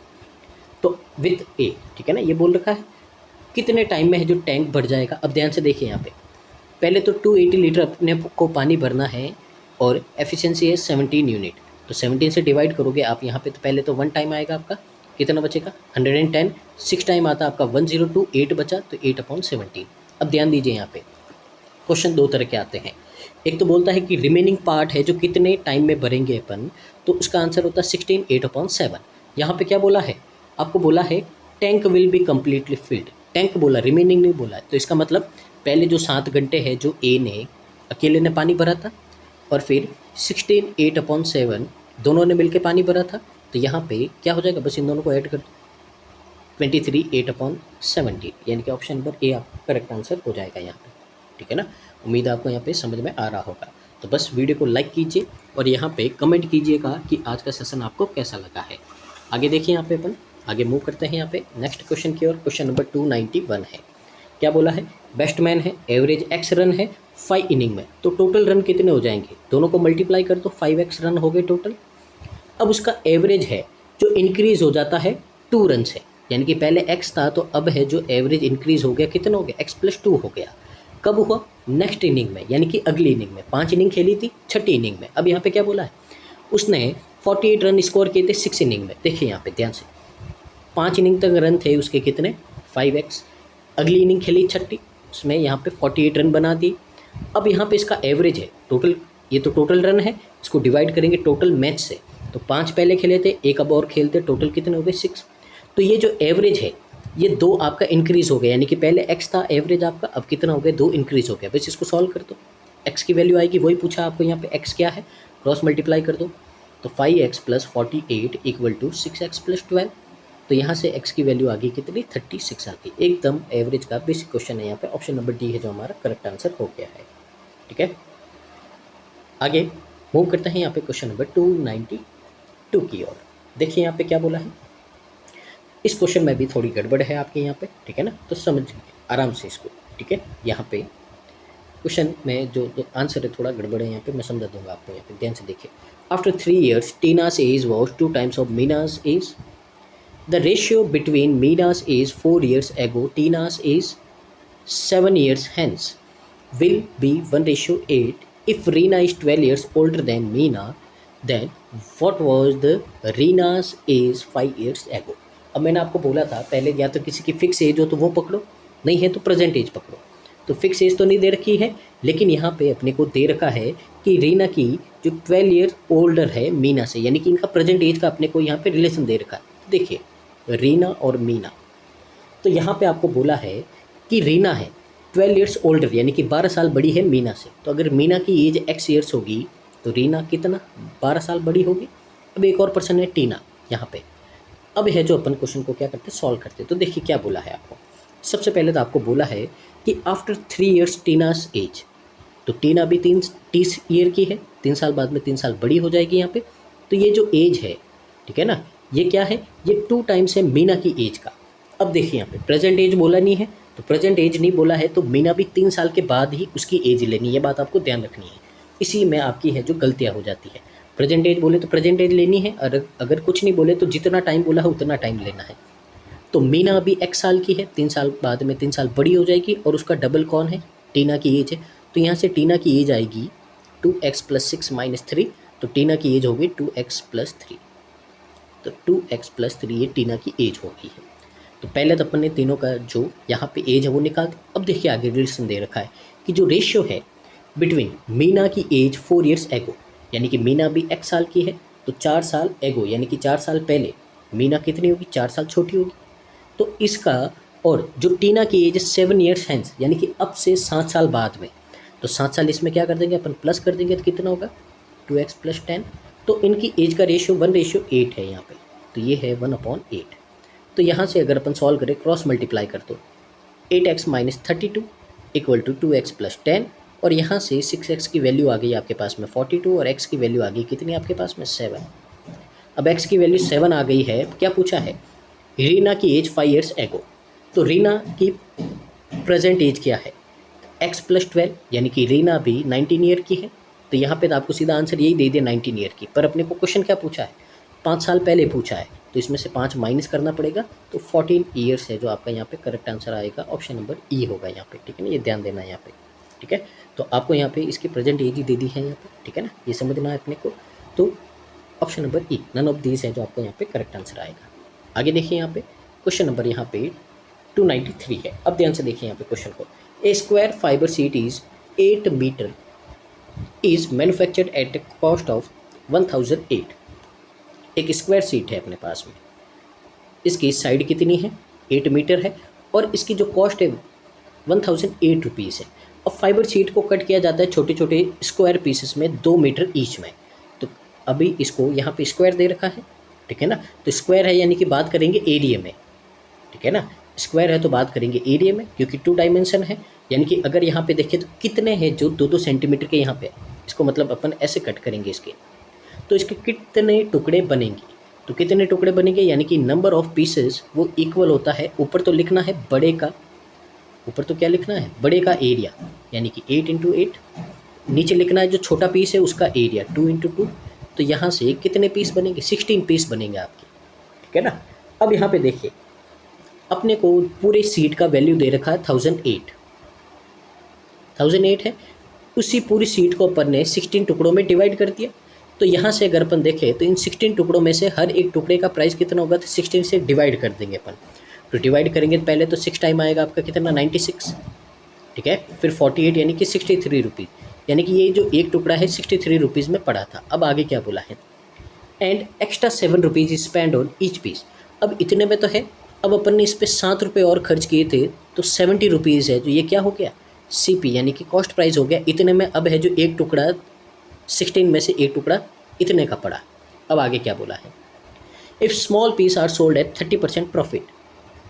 तो विथ A, ठीक है ना, ये बोल रखा है कितने टाइम में है जो टैंक भर जाएगा। अब ध्यान से देखिए यहाँ पे पहले तो 280 लीटर अपने को पानी भरना है और एफिशिएंसी है 17 यूनिट, तो 17 से डिवाइड करोगे आप यहाँ पे, तो पहले तो 1 टाइम आएगा आपका, कितना बचेगा 110, 6 टाइम आता आपका 102, 8 बचा तो 8/17। अब ध्यान दीजिए यहाँ पे क्वेश्चन 2 तरह के आते हैं। एक तो बोलता है कि रिमेनिंग पार्ट है जो कितने टाइम में भरेंगे अपन, तो उसका आंसर होता है 16, 8/7। यहाँ पे क्या बोला है, आपको बोला है tank will be completely field, tank बोला रिमेनिंग नहीं बोला है। तो इसका मतलब पहले जो 7 घंटे है जो A ने अकेले ने पानी भरा था, और फिर 16, 8/7 दोनों ने मिलकर पानी भरा था। तो यहाँ पे क्या हो जाएगा, बस इन दोनों को ऐड कर 23, 8/17, यानी कि ऑप्शन नंबर A आपका करेक्ट आंसर हो जाएगा यहाँ पे, ठीक है ना। उम्मीद आपको यहाँ पे समझ में आ रहा होगा। तो बस वीडियो को लाइक कीजिए और यहाँ पे कमेंट कीजिएगा कि आज का सेशन आपको कैसा लगा है। आगे देखिए यहाँ पे अपन आगे मूव करते हैं यहाँ पे नेक्स्ट क्वेश्चन की ओर। क्वेश्चन नंबर 291 है। क्या बोला है? बैट्समैन है, एवरेज एक्स रन है 5 इनिंग में, तो टोटल रन कितने हो जाएंगे? दोनों को मल्टीप्लाई कर दो, 5x रन हो गए टोटल। अब उसका एवरेज है जो इंक्रीज हो जाता है 2 रन से, यानी कि पहले x था तो अब है जो एवरेज इंक्रीज हो गया, कितना हो गया? x+2 हो गया। कब हुआ? नेक्स्ट इनिंग में, यानी कि अगली इनिंग में। 5 इनिंग खेली थी, छठी इनिंग में। अब यहाँ पे क्या बोला है? उसने 48 रन स्कोर किए थे 6 इनिंग में। देखिए यहाँ पे ध्यान से, 5 इनिंग तक रन थे उसके कितने? 5x। अगली इनिंग खेली छठी, उसमें यहाँ पे 48 रन बना दिए। अब यहाँ पे इसका एवरेज है टोटल, ये तो टोटल रन है, इसको डिवाइड करेंगे टोटल मैच से। तो 5 पहले खेले थे, एक अब और खेलते, टोटल कितने हो गए? 6। तो ये जो एवरेज है ये 2 आपका इंक्रीज़ हो गया, यानी कि पहले x था एवरेज आपका, अब कितना हो गया? 2 इंक्रीज़ हो गया। बस इसको सॉल्व कर दो, x की वैल्यू आएगी, वही पूछा आपको यहाँ पे x क्या है, क्रॉस मल्टीप्लाई कर दो। तो 5x + 48 = 6x + 12। तो यहाँ से x की वैल्यू आ गई कितनी? 36 आ गई। एकदम एवरेज का बेसिक क्वेश्चन है यहाँ पे। ऑप्शन नंबर डी है जो हमारा करेक्ट आंसर हो गया है। ठीक है, आगे मूव करते हैं यहाँ पे क्वेश्चन नंबर 292 की ओर। देखिए यहाँ पे क्या बोला है। इस क्वेश्चन में भी थोड़ी गड़बड़ है आपके यहाँ पे, ठीक है ना, तो समझ आराम से इसको। ठीक है, यहाँ पे क्वेश्चन में जो आंसर है थोड़ा गड़बड़ है यहाँ पे, मैं समझा दूंगा आपको। यहाँ पे ध्यान से देखिए। After 3 years Tina's age was 2 times of Meena's age. The ratio between Meena's age 4 years ago, Tina's age 7 years hence will be 1:8. If Reena is 12 years older than Meena, then what was the Reena's age 5 years ago? अब मैंने आपको बोला था पहले, या तो किसी की फिक्स एज हो तो वो पकड़ो, नहीं है तो प्रेजेंट एज पकड़ो। तो फिक्स एज तो नहीं दे रखी है, लेकिन यहाँ पे अपने को दे रखा है कि रीना की जो 12 ईयर ओल्डर है मीना से, यानी कि इनका प्रेजेंट एज का अपने को यहाँ पे रिलेशन दे रखा है। देखिए रीना और मीना, तो यहाँ पे आपको बोला है कि रीना है 12 ईयर्स ओल्डर, यानी कि 12 साल बड़ी है मीना से। तो अगर मीना की एज x ईयर्स होगी तो रीना कितना? 12 साल बड़ी होगी। अब एक और पर्सन है टीना यहाँ पे। अब है जो अपन क्वेश्चन को क्या करते हैं, सॉल्व करते हैं। तो देखिए क्या बोला है आपको। सबसे पहले तो आपको बोला है कि आफ्टर 3 years टीना's एज, तो टीना भी 30 ईयर की है, 3 साल बाद में 3 साल बड़ी हो जाएगी यहाँ पे। तो ये जो एज है, ठीक है ना, ये क्या है? ये 2 times है मीना की एज का। अब देखिए यहाँ पे प्रेजेंट एज बोला नहीं है, तो प्रेजेंट एज नहीं बोला है तो मीना भी 3 साल के बाद ही उसकी एज लेनी है, बात आपको ध्यान रखनी है। इसी में आपकी है जो गलतियाँ हो जाती है। प्रेजेंट एज बोले तो प्रेजेंट एज लेनी है, और अगर कुछ नहीं बोले तो जितना टाइम बोला है उतना टाइम लेना है। तो मीना अभी x साल की है, 3 साल बाद में 3 साल बड़ी हो जाएगी, और उसका डबल कौन है? टीना की एज है। तो यहाँ से टीना की एज आएगी 2x + 6 - 3, तो टीना की एज होगी 2x + 3। तो 2x + 3 ये टीना की एज हो गई है। तो पहले तो अपन ने तीनों का जो यहाँ पे एज है वो निकाल दी। अब देखिए आगे रिलेशन दे रखा है कि जो रेशियो है बिटवीन मीना की एज 4 years एगो, यानी कि मीना भी x साल की है, तो 4 साल एगो, यानी कि 4 साल पहले मीना कितनी होगी? 4 साल छोटी होगी। तो इसका, और जो टीना की एज 7 years हैंस, यानी कि अब से 7 साल बाद में, तो 7 साल इसमें क्या कर देंगे अपन? प्लस कर देंगे, तो कितना होगा? 2x + 10। तो इनकी एज का रेशियो 1:8 है यहाँ पे, तो ये है 1/8। तो यहाँ से अगर अपन सॉल्व करें, क्रॉस मल्टीप्लाई कर दो, 8x - 32 = 2x + 10, और यहाँ से 6x की वैल्यू आ गई आपके पास में 42, और x की वैल्यू आ गई कितनी आपके पास में? 7। अब x की वैल्यू 7 आ गई है। क्या पूछा है? रीना की एज 5 years एगो, तो रीना की प्रेजेंट एज क्या है? x + 12, यानी कि रीना भी 19 ईयर की है। तो यहाँ पे तो आपको सीधा आंसर यही दे दिया 19 ईयर की। पर अपने को क्वेश्चन क्या पूछा है? 5 साल पहले पूछा है, तो इसमें से 5 माइनस करना पड़ेगा, तो 14 ईयर्स है जो आपका यहाँ पे करेक्ट आंसर आएगा। ऑप्शन नंबर ई होगा यहाँ पे, ठीक है ना, ये ध्यान देना है यहाँ पे। ठीक है, तो आपको यहाँ पे इसकी प्रेजेंट एज ही दे दी है यहाँ पे, ठीक है ना, ये समझना है अपने को। तो option number E, none of these है जो आपको यहाँ पे करेक्ट आंसर आएगा। आगे देखिए यहाँ पे क्वेश्चन नंबर यहाँ पे 293 है। अब ध्यान से देखिए यहाँ पे क्वेश्चन को। A square fibre sheet is 8 metre is manufactured at a cost of 1008। एक स्क्वायर शीट है अपने पास में, इसकी साइड कितनी है? 8 मीटर है, और इसकी जो कॉस्ट है 1008 रुपीज़ है। और फाइबर शीट को कट किया जाता है छोटे छोटे स्क्वायर पीसेस में 2 मीटर ईच में। तो अभी इसको यहाँ पे स्क्वायर दे रखा है, ठीक है ना, तो स्क्वायर है यानी कि बात करेंगे एरिया में, ठीक है ना, स्क्वायर है तो बात करेंगे एरिया में, क्योंकि 2 डायमेंशन है। यानी कि अगर यहाँ पे देखें तो कितने हैं जो 2-2 सेंटीमीटर के यहाँ पे इसको मतलब अपन ऐसे कट करेंगे इसके, तो इसके कितने टुकड़े बनेंगे, तो कितने टुकड़े बनेंगे यानी कि नंबर ऑफ पीसेस वो इक्वल होता है, ऊपर तो लिखना है बड़े का, ऊपर तो क्या लिखना है बड़े का एरिया यानी कि 8 इंटू 8, नीचे लिखना है जो छोटा पीस है उसका एरिया 2 इंटू 2, तो यहाँ से कितने पीस बनेंगे 16 पीस बनेंगे आपके, ठीक है ना। अब यहाँ पे देखिए अपने को पूरे सीट का वैल्यू दे रखा है 1008 है, उसी पूरी सीट को अपन ने 16 टुकड़ों में डिवाइड कर दिया। तो यहाँ से अगर अपन देखें तो इन 16 टुकड़ों में से हर एक टुकड़े का प्राइस कितना होगा, तो 16 से डिवाइड कर देंगे अपन। तो डिवाइड करेंगे तो पहले तो 6 टाइम आएगा आपका कितना 96, ठीक है, फिर 48 यानी कि 63 रुपीज़, यानी कि ये जो एक टुकड़ा है 63 रुपीज़ में पड़ा था। अब आगे क्या बोला है, and extra 7 rupees spend on each piece. अब इतने में तो है, अब अपन ने इस पर 7 रुपये और खर्च किए थे तो 70 रुपीज़ है, तो ये क्या हो गया CP यानी कि कॉस्ट प्राइस हो गया। इतने में अब है जो एक टुकड़ा 16 में से एक टुकड़ा इतने का पड़ा। अब आगे क्या बोला है, if small piece are sold at 30% profit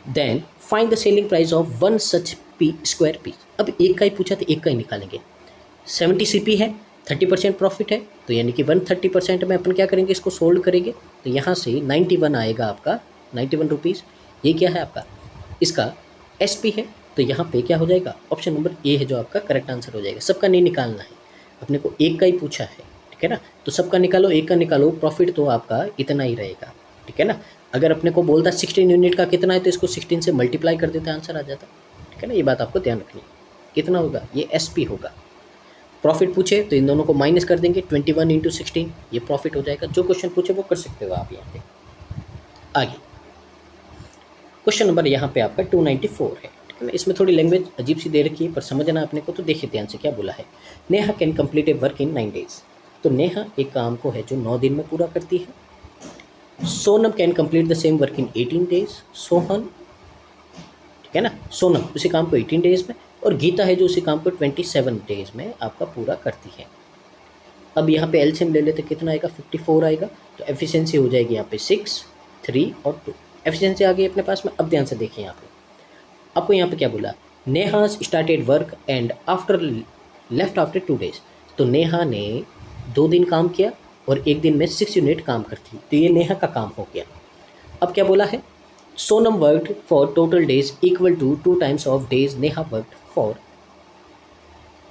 then find the selling price of one such square piece. अब एक का ही पूछा तो एक का ही निकालेंगे, 70 CP है, 30% प्रॉफिट है, तो यानी कि 130% में अपन क्या करेंगे इसको सोल्ड करेंगे, तो यहाँ से 91 आएगा आपका 91 रुपीज़। ये क्या है आपका इसका SP है, तो यहाँ पे क्या हो जाएगा ऑप्शन नंबर ए है जो आपका करेक्ट आंसर हो जाएगा। सबका नहीं निकालना है, अपने को एक का ही पूछा है, ठीक है ना, तो सबका निकालो, एक का निकालो, प्रॉफिट तो आपका इतना ही रहेगा, ठीक है ना। अगर अपने को बोलता 16 यूनिट का कितना है तो इसको 16 से मल्टीप्लाई कर देता आंसर आ जाता, ठीक है ना। ये बात आपको ध्यान रखनी है, कितना होगा ये SP होगा। प्रॉफिट पूछे तो इन दोनों को माइनस कर देंगे, 21 इंटू 16 ये प्रॉफिट हो जाएगा। जो क्वेश्चन पूछे वो कर सकते हो आप यहाँ पे। आगे क्वेश्चन नंबर यहाँ पे आपका 294 है, ठीक है ना। इसमें थोड़ी लैंग्वेज अजीब सी दे रखी है पर समझना अपने को, तो देखिए ध्यान से क्या बोला है, Neha can complete A work in 9 days. तो नेहा एक काम को है जो 9 दिन में पूरा करती है। Sonam can complete the same work in 18 days. Sohan, ठीक है ना, सोनम उसी काम को 18 डेज में, और गीता है जो उसी काम को 27 डेज में आपका पूरा करती है। अब यहाँ पे एलसीएम ले लेते कितना आएगा 54 आएगा, तो एफिशिएंसी हो जाएगी यहाँ पे 6, 3 और 2। एफिशिएंसी आ गई अपने पास में। अब ध्यान से देखिए यहाँ पे आपको यहाँ पे क्या बोला, Neha started work and after left after 2 days. तो नेहा ने 2 दिन काम किया और एक दिन में 6 यूनिट काम करती, तो ये नेहा का काम हो गया। अब क्या बोला है, Sonam worked for total days equal to 2 times of days Neha worked for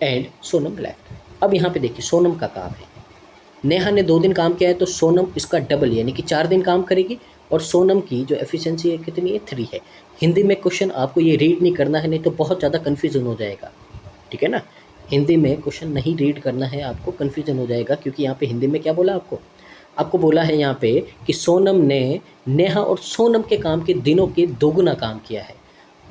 and Sonam left. अब यहाँ पे देखिए सोनम का काम है, नेहा ने 2 दिन काम किया है तो सोनम इसका डबल यानी कि 4 दिन काम करेगी, और सोनम की जो एफिशिएंसी है कितनी है 3 है। हिंदी में क्वेश्चन आपको ये रीड नहीं करना है, नहीं तो बहुत ज़्यादा कन्फ्यूजन हो जाएगा, ठीक है ना। हिंदी में क्वेश्चन नहीं रीड करना है, आपको कन्फ्यूजन हो जाएगा, क्योंकि यहाँ पे हिंदी में क्या बोला आपको बोला है यहाँ पे कि सोनम ने नेहा और सोनम के काम के दिनों के दोगुना काम किया है।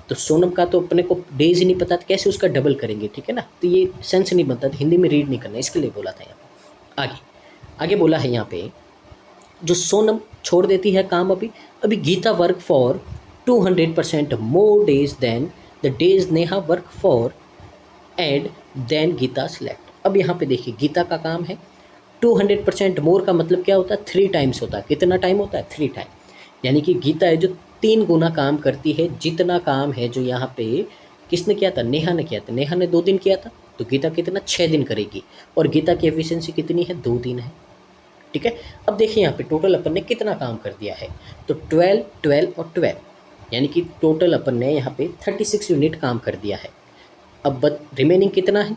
तो सोनम का तो अपने को डेज ही नहीं पता, तो कैसे उसका डबल करेंगे, ठीक है ना, तो ये सेंस नहीं बनता, तो हिंदी में रीड नहीं करना, इसके लिए बोला था यहाँ पे। आगे बोला है यहाँ पे जो सोनम छोड़ देती है काम, अभी Geeta work for 200% more days than the days Neha work for and then Geeta left. अब यहाँ पे देखिए गीता का काम है 200% मोर का मतलब क्या होता है 3 टाइम्स होता है। कितना टाइम होता है 3 टाइम, यानी कि गीता है जो 3 गुना काम करती है जितना काम है जो यहाँ पे किसने किया था, नेहा ने किया था। नेहा ने 2 दिन किया था, तो गीता कितना 6 दिन करेगी, और गीता की एफिशिएंसी कितनी है 2 दिन है, ठीक है। अब देखिए यहाँ पे टोटल अपन ने कितना काम कर दिया है, तो 12, 12 और 12 यानी कि टोटल अपन ने यहाँ पे 36 यूनिट काम कर दिया है। अब रिमेनिंग कितना है,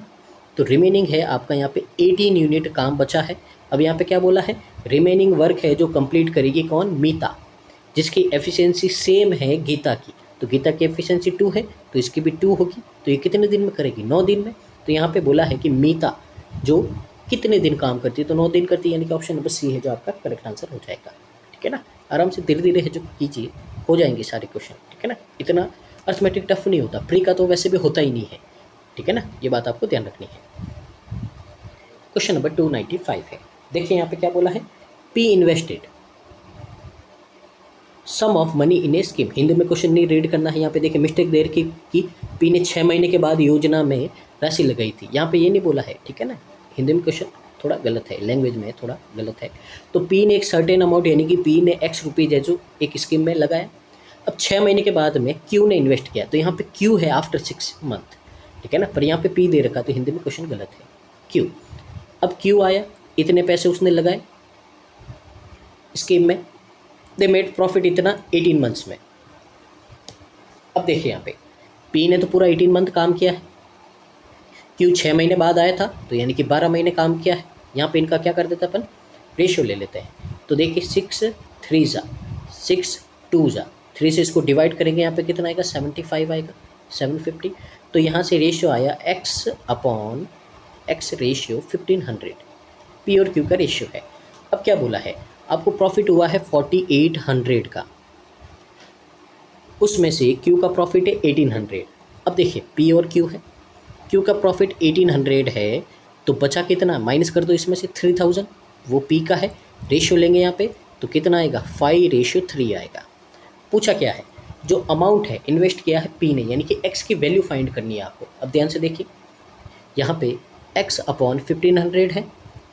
तो रिमेनिंग है आपका यहाँ पे 18 यूनिट काम बचा है। अब यहाँ पे क्या बोला है, रिमेनिंग वर्क है जो कंप्लीट करेगी कौन, मीता, जिसकी एफिशिएंसी सेम है गीता की। तो गीता की एफिशिएंसी 2 है तो इसकी भी 2 होगी, तो ये कितने दिन में करेगी 9 दिन में। तो यहाँ पे बोला है कि मीता जो कितने दिन काम करती है, तो 9 दिन करती है, यानी कि ऑप्शन नंबर C है जो आपका करेक्ट आंसर हो जाएगा, ठीक है ना। आराम से धीरे धीरे है जो कीजिए, हो जाएंगे सारे क्वेश्चन, ठीक है ना। इतना अर्थमेटिक टफ नहीं होता, प्री का तो वैसे भी होता ही नहीं है, ठीक है ना, ये बात आपको ध्यान रखनी है। क्वेश्चन नंबर 295 है, देखिए यहाँ पे क्या बोला है, P invested sum of money in a scheme. Hindi में क्वेश्चन नहीं रीड करना है, यहाँ पे देखिए मिस्टेक दे रखी कि P ने 6 महीने के बाद योजना में राशि लगाई थी, यहाँ पे ये नहीं बोला है, ठीक है ना। हिंदी में क्वेश्चन थोड़ा गलत है, लैंग्वेज में थोड़ा गलत है। तो P ने एक सर्टेन अमाउंट यानी कि P ने X रुपीज़ है जो एक स्कीम में लगाया। अब 6 महीने के बाद में Q ने इन्वेस्ट किया, तो यहाँ पे Q है आफ्टर 6 मंथ, ठीक है ना, पर यहाँ पे P दे रखा, तो हिंदी में क्वेश्चन गलत है Q। अब क्यू आया, इतने पैसे उसने लगाए स्कीम में, दे मेड प्रॉफिट इतना 18 मंथ्स में। अब देखिए यहाँ पे पी ने तो पूरा 18 मंथ काम किया है, क्यू 6 महीने बाद आया था तो यानी कि 12 महीने काम किया है। यहाँ पे इनका क्या कर देते हैं अपन, रेशियो ले लेते हैं। तो देखिए 6 3 ज़ा 6 2 ज़ा 3 से इसको डिवाइड करेंगे, यहाँ पे कितना आएगा 75 आएगा 750। तो यहाँ से रेशियो आया x upon x ratio 1500, P और क्यू का रेशियो है। अब क्या बोला है, आपको प्रॉफिट हुआ है 4800 का, उसमें से क्यू का प्रॉफिट है 1800। अब देखिए पी और क्यू है, क्यू का प्रॉफिट 1800 है तो बचा कितना, माइनस कर दो इसमें से 3000, वो पी का है। रेशियो लेंगे यहाँ पे तो कितना आएगा 5:3 आएगा। पूछा क्या है, जो अमाउंट है इन्वेस्ट किया है पी ने, यानी कि एक्स की वैल्यू फाइंड करनी है आपको। अब ध्यान से देखिए यहाँ पे x अपॉन 1500 है,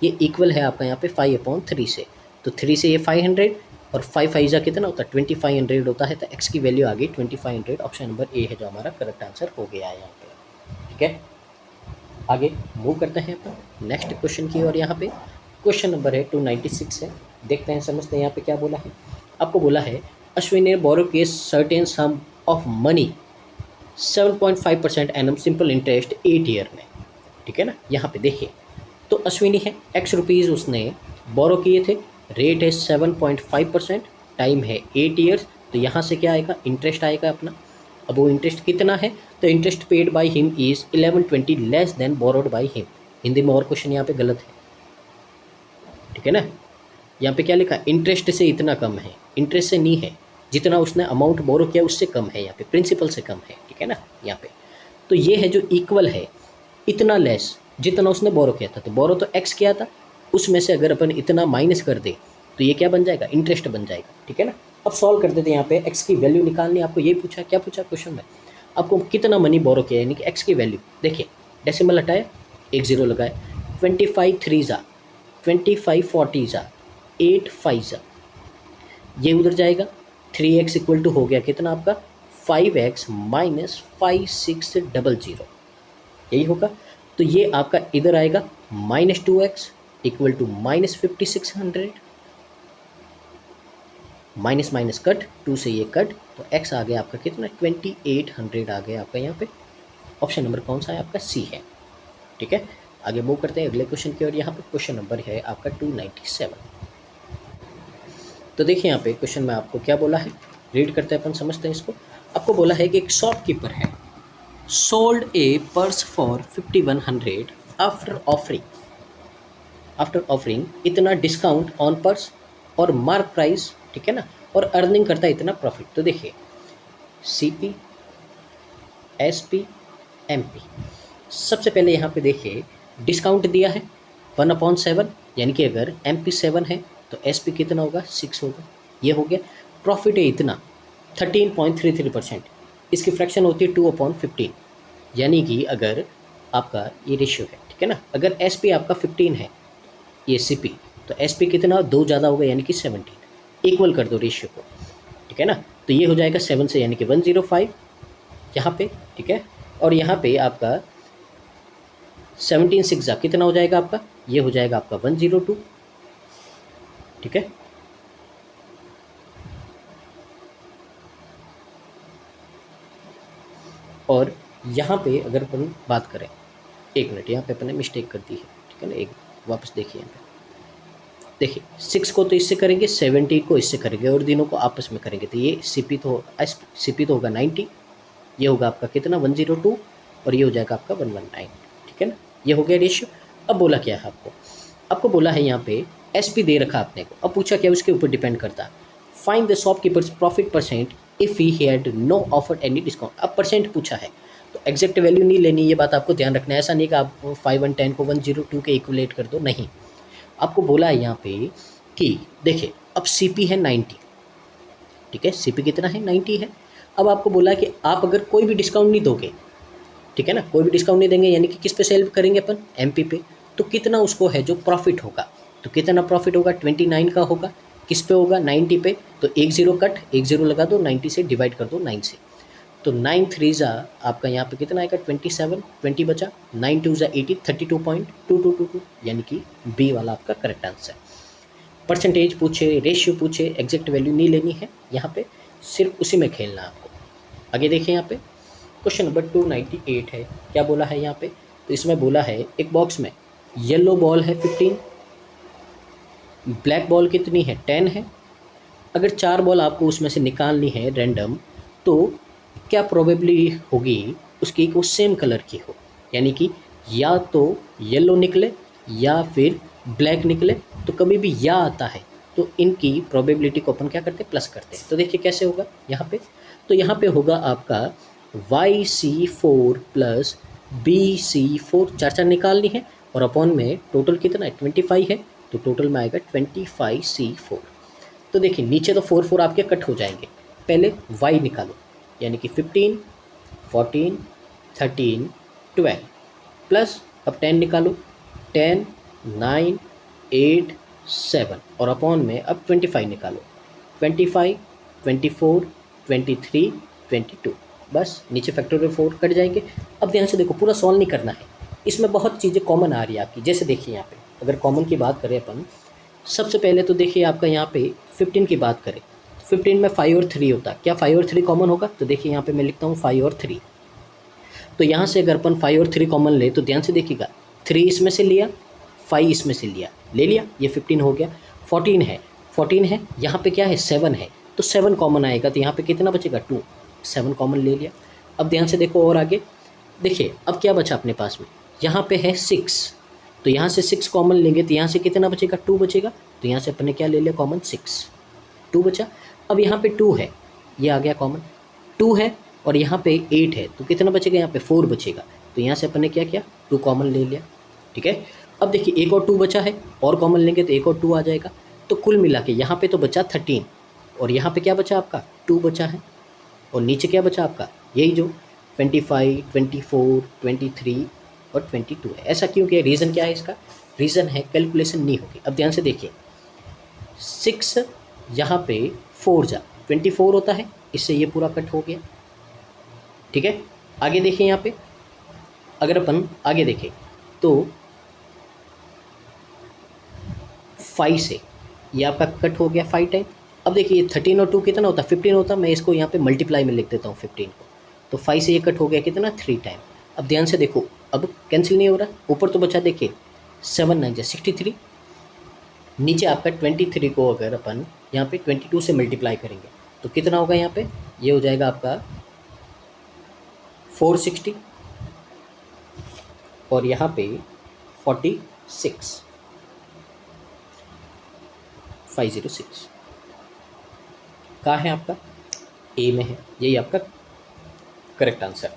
ये इक्वल है आपका यहाँ पे 5/3 से, तो 3 से ये 500 और 5 5 कितना होता है 2500 होता है, तो x की वैल्यू आ गई 2500। ऑप्शन नंबर ए है जो हमारा करेक्ट आंसर हो गया है यहाँ पे। ठीक है, आगे मूव करते हैं अपन नेक्स्ट क्वेश्चन की और यहाँ पे क्वेश्चन नंबर है 296 है। देखते हैं समझते हैं यहाँ पे क्या बोला है। आपको बोला है अश्विन ने बोरो किए certain some of money 7.5% annum simple interest 8 year में। ठीक है ना, यहाँ पे देखिए तो अश्विनी है x रुपीज़ उसने बोरो किए थे, रेट है 7.5%, टाइम है 8 ईयर्स, तो यहाँ से क्या आएगा इंटरेस्ट आएगा अपना। अब वो इंटरेस्ट कितना है, तो interest paid by him is 1120 less than borrowed by him. Hindi में और क्वेश्चन यहाँ पे गलत है। ठीक है ना, यहाँ पे क्या लिखा, इंटरेस्ट से इतना कम है, इंटरेस्ट से नहीं है, जितना उसने अमाउंट बोरो किया उससे कम है, यहाँ पे प्रिंसिपल से कम है। ठीक है ना, यहाँ पे तो ये है जो इक्वल है इतना लेस जितना उसने बोरो किया था। तो बोरो तो एक्स किया था, उसमें से अगर अपन इतना माइनस कर दे तो ये क्या बन जाएगा, इंटरेस्ट बन जाएगा। ठीक है ना, अब सॉल्व कर देते हैं। यहाँ पे एक्स की वैल्यू निकालनी, आपको ये पूछा, क्या पूछा क्वेश्चन में, आपको कितना मनी बोरो किया यानी कि एक्स की वैल्यू। देखिए डेसिमल हटाया, 1 0 लगाए, 25 3 ज़ा 25 40 ज़ा 8 5 ज़ा, ये उधर जाएगा, 3x इक्वल टू हो गया कितना आपका 5x माइनस 5600, यही होगा। तो ये आपका इधर आएगा -2x equal to -5600, minus minus cut, 2 से ये कट, तो x आ गया आपका कितना 2800 आ गया आपका यहाँ पे। ऑप्शन नंबर कौन सा है आपका, सी है। ठीक है, आगे मूव करते हैं अगले क्वेश्चन की और यहाँ पे क्वेश्चन नंबर है आपका 297। तो देखिए यहाँ पे क्वेश्चन में आपको क्या बोला है, रीड करते हैं अपन, समझते हैं इसको। आपको बोला है कि एक शॉपकीपर है, sold A purse for 5100 after offering इतना डिस्काउंट ऑन पर्स और मार्क प्राइस। ठीक है ना, और अर्निंग करता है इतना प्रॉफिट। तो देखिए CP SP MP, सबसे पहले यहाँ पे देखिए डिस्काउंट दिया है 1/7, यानी कि अगर MP 7 है तो SP कितना होगा 6 होगा, ये हो गया। प्रॉफिट है इतना 13.33%, इसकी फ्रैक्शन होती है 2/15, यानी कि अगर आपका ये रेशियो है। ठीक है ना, अगर SP आपका 15 है, ये CP, तो SP कितना 2 ज़्यादा होगा यानी कि 17, इक्वल कर दो रेशियो को। ठीक है ना, तो ये हो जाएगा 7 से यानी कि 105 यहाँ पे। ठीक है, और यहाँ पे आपका 17 6 कितना हो जाएगा आपका, ये हो जाएगा आपका 102। ठीक है, और यहाँ पे अगर अपन बात करें, 1 मिनट यहाँ पे अपन ने मिस्टेक कर दी है। ठीक है ना, एक वापस देखिए यहाँ पे, देखिए 6 को तो इससे करेंगे, 17 को इससे करेंगे और दिनों को आपस में करेंगे, तो ये CP तो होगा 90, ये होगा आपका कितना 102 और ये हो जाएगा आपका 119। ठीक है ना, ये हो गया रेशियो। अब बोला क्या है आपको बोला है यहाँ पे SP दे रखा आपने को। अब पूछा क्या, उसके ऊपर डिपेंड करता है, find the shopkeeper's profit percent if he had no offered any discount. अब परसेंट पूछा है तो एग्जैक्ट वैल्यू नहीं लेनी, ये बात आपको ध्यान रखना है। ऐसा नहीं कि आप 5 और 10 को 102 के इक्वलेट कर दो, नहीं। आपको बोला है यहाँ पे कि देखिए अब CP है 90। ठीक है, CP कितना है 90 है। अब आपको बोला कि आप अगर कोई भी डिस्काउंट नहीं दोगे, ठीक है ना, कोई भी डिस्काउंट नहीं देंगे, यानी कि किस पे सेल करेंगे अपन, MP पे, तो कितना उसको है जो प्रॉफिट होगा, तो कितना प्रॉफिट होगा 29 का होगा। किस पे होगा 90 पे, तो 1 0 कट, 1 0 लगा दो, 90 से डिवाइड कर दो 9 से। तो 9 3 ज़ा आपका यहाँ पे कितना आएगा 27, 20 बचा, 9 2 ज़ा 80, 32.2222, यानी कि बी वाला आपका करेक्ट आंसर। परसेंटेज पूछे, रेशियो पूछे, एग्जैक्ट वैल्यू नहीं लेनी है यहाँ पे, सिर्फ उसी में खेलना आपको। आगे देखिए यहाँ पे क्वेश्चन नंबर 298 है, क्या बोला है यहाँ पे, तो इसमें बोला है एक बॉक्स में येलो बॉल है 15, ब्लैक बॉल कितनी है 10 है। अगर 4 बॉल आपको उसमें से निकालनी है रैंडम, तो क्या प्रोबेबिलिटी होगी उसकी कि वो सेम कलर की हो, यानी कि या तो येलो निकले या फिर ब्लैक निकले। तो कभी भी या आता है तो इनकी प्रोबेबिलिटी को अपन क्या करते हैं, प्लस करते हैं। तो देखिए कैसे होगा यहाँ पे, तो यहाँ पे होगा आपका YC4 प्लस BC4, 4 निकालनी है और अपॉन में टोटल कितना है 25 है, तो टोटल में आएगा 25C4। तो देखिए नीचे तो 4 4 आपके कट हो जाएंगे, पहले y निकालो, यानी कि 15 14 13 12 प्लस अब 10 निकालो, 10 9 8 7 और अपॉन में अब 25 निकालो, 25 24 23 22, बस नीचे फैक्टोरियल 4 कट जाएंगे। अब ध्यान से देखो, पूरा सॉल्व नहीं करना है, इसमें बहुत चीज़ें कॉमन आ रही है आपकी। जैसे देखिए यहाँ पे अगर कॉमन की बात करें अपन, सबसे पहले तो देखिए आपका यहाँ पे 15 की बात करें, 15 में 5 और 3 होता है, क्या 5 और 3 कॉमन होगा, तो देखिए यहाँ पे मैं लिखता हूँ 5 और 3। तो यहाँ से अगर अपन 5 और 3 कॉमन ले तो ध्यान से देखिएगा, 3 इसमें से लिया, 5 इसमें से लिया, ले लिया, ये 15 हो गया। 14 है यहाँ पे क्या है 7 है, तो 7 कॉमन आएगा, तो यहाँ पे कितना बचेगा 2, 7 कॉमन ले लिया। अब ध्यान से देखो और आगे देखिए, अब क्या बचा अपने पास में, यहाँ पे है 6, तो यहाँ से 6 कॉमन लेंगे तो यहाँ से कितना बचेगा 2 बचेगा, तो यहाँ से अपने क्या ले लिया कॉमन 6, 2 बचा। अब यहाँ पे 2 है, ये आ गया कॉमन, 2 है और यहाँ पे 8 है, तो कितना बचेगा यहाँ पे 4 बचेगा, तो यहाँ से अपने क्या किया 2 कॉमन ले लिया, ठीक है। अब देखिए एक और 2 बचा है, और कॉमन लेंगे तो एक और 2 आ जाएगा, तो कुल मिला के यहाँ पे तो बचा 13 और यहाँ पे क्या बचा आपका 2 बचा है, और नीचे क्या बचा आपका यही जो 25 24 23 और 22 है। ऐसा क्यों किया, रीज़न क्या है इसका, रीज़न है कैलकुलेशन नहीं होगी। अब ध्यान से देखिए 6 यहाँ पे 4 जा 24 होता है, इससे ये पूरा कट हो गया, ठीक है। आगे देखिए यहाँ पे अगर अपन आगे देखें तो 5 से ये आपका कट हो गया 5 टाइम। अब देखिए ये 13 और 2 कितना होता है 15 होता है, मैं इसको यहाँ पे मल्टीप्लाई में लिख देता हूँ 15 को, तो 5 से ये कट हो गया कितना 3 टाइम। अब ध्यान से देखो, अब कैंसिल नहीं हो रहा, ऊपर तो बचा देखिए 7 9 63, नीचे आपका 23 को अगर अपन यहाँ पे 22 से मल्टीप्लाई करेंगे तो कितना होगा, यहाँ पे ये हो जाएगा आपका 460 और यहाँ पे 46 506 कहाँ है आपका ए में है, यही आपका करेक्ट आंसर।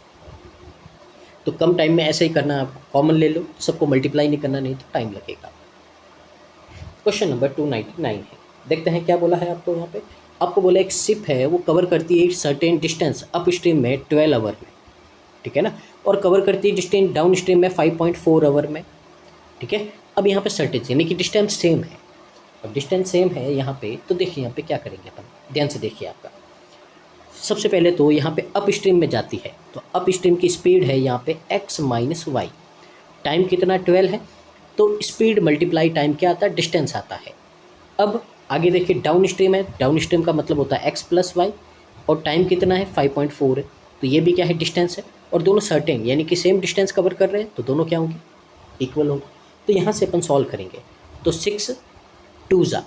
तो कम टाइम में ऐसे ही करना है आपको, कॉमन ले लो, सबको मल्टीप्लाई नहीं करना, नहीं तो टाइम लगेगा। क्वेश्चन नंबर 299 है, देखते हैं क्या बोला है आपको। यहाँ पे आपको बोला एक शिप है, वो कवर करती है सर्टेन डिस्टेंस अप स्ट्रीम में 12 आवर में, ठीक है ना, और कवर करती है डिस्टेंस डाउन स्ट्रीम में 5.4 आवर में, ठीक है। अब यहाँ पे सर्टेन यानी कि डिस्टेंस सेम है, अब डिस्टेंस सेम है यहाँ पे, तो देखिए यहाँ पे क्या करेंगे अपन, ध्यान से देखिए आपका। सबसे पहले तो यहाँ पे अप स्ट्रीम में जाती है, तो अप स्ट्रीम की स्पीड है यहाँ पे x माइनस वाई, टाइम कितना 12 है, तो स्पीड मल्टीप्लाई टाइम क्या आता है डिस्टेंस आता है। अब आगे देखिए डाउन स्ट्रीम है, डाउन स्ट्रीम का मतलब होता है x प्लस वाई, और टाइम कितना है 5.4 है, तो ये भी क्या है डिस्टेंस है, और दोनों सर्टेन यानी कि सेम डिस्टेंस कवर कर रहे हैं, तो दोनों क्या होंगे इक्वल होंगे। तो यहाँ से अपन सॉल्व करेंगे, तो 6 2 ज़ा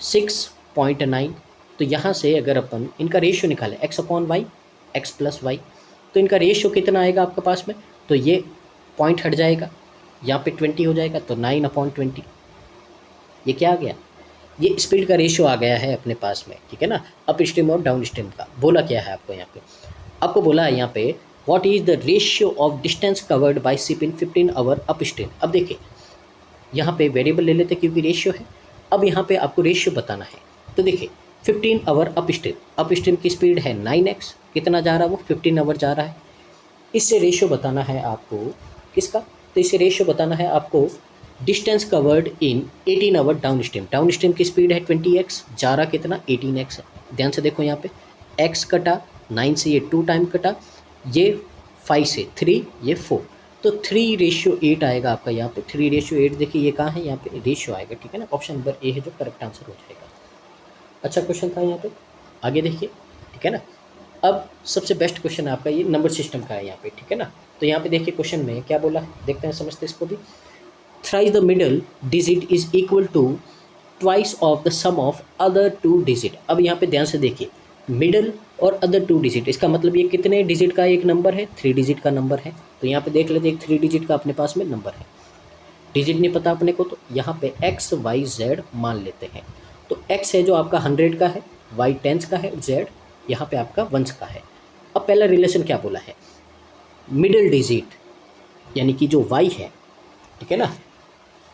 6.9, तो यहाँ से अगर अपन इनका रेशियो निकालें x upon y x plus y, तो इनका रेशियो कितना आएगा आपके पास में, तो ये पॉइंट हट जाएगा, यहाँ पे 20 हो जाएगा, तो 9/20, ये क्या आ गया, ये स्पीड का रेशियो आ गया है अपने पास में, ठीक है ना, अप स्ट्रीम और डाउन स्ट्रीम का। बोला क्या है आपको यहाँ पे, आपको बोला है यहाँ पे what is the ratio of distance covered by ship in 15 hour up stream. अब देखिए यहाँ पे वेरिएबल ले लेते क्योंकि रेशियो है, अब यहाँ पे आपको रेशियो बताना है, तो देखिए 15 आवर अप स्ट्रीम की स्पीड है 9x, कितना जा रहा है वो 15 आवर जा रहा है। इससे रेशियो बताना है आपको किसका, तो इससे रेशियो बताना है आपको distance covered in 18 hour downstream की स्पीड है 20x, जा रहा कितना 18x है। ध्यान से देखो यहाँ पे x कटा 9 से ये 2 टाइम कटा, ये 5 से 3, ये 4, तो 3:8 आएगा आपका यहाँ पे। 3:8 देखिए ये कहाँ है, यहाँ पे रेशियो आएगा, ठीक है ना। ऑप्शन नंबर ए है जो करेक्ट आंसर हो जाएगा। अच्छा क्वेश्चन था यहाँ पे, आगे देखिए, ठीक है ना। अब सबसे बेस्ट क्वेश्चन आपका ये नंबर सिस्टम का है यहाँ पे, ठीक है ना। तो यहाँ पे देखिए क्वेश्चन में क्या बोला है, देखते हैं, समझते हैं इसको भी। Thrice the middle digit is equal to twice of the sum of other 2 digit. अब यहाँ पे ध्यान से देखिए, मिडल और अदर 2 डिजिट, इसका मतलब ये कितने डिजिट का एक नंबर है, 3 डिजिट का नंबर है। तो यहाँ पे देख लेते एक 3 डिजिट का अपने पास में नंबर है। डिजिट नहीं पता अपने को, तो यहाँ पे एक्स वाई जेड मान लेते हैं। तो एक्स है जो आपका 100 का है, वाई 10 का है, जेड यहाँ पे आपका 1 का है। अब पहला रिलेशन क्या बोला है, मिडिल डिजिट यानी कि जो वाई है, ठीक है ना,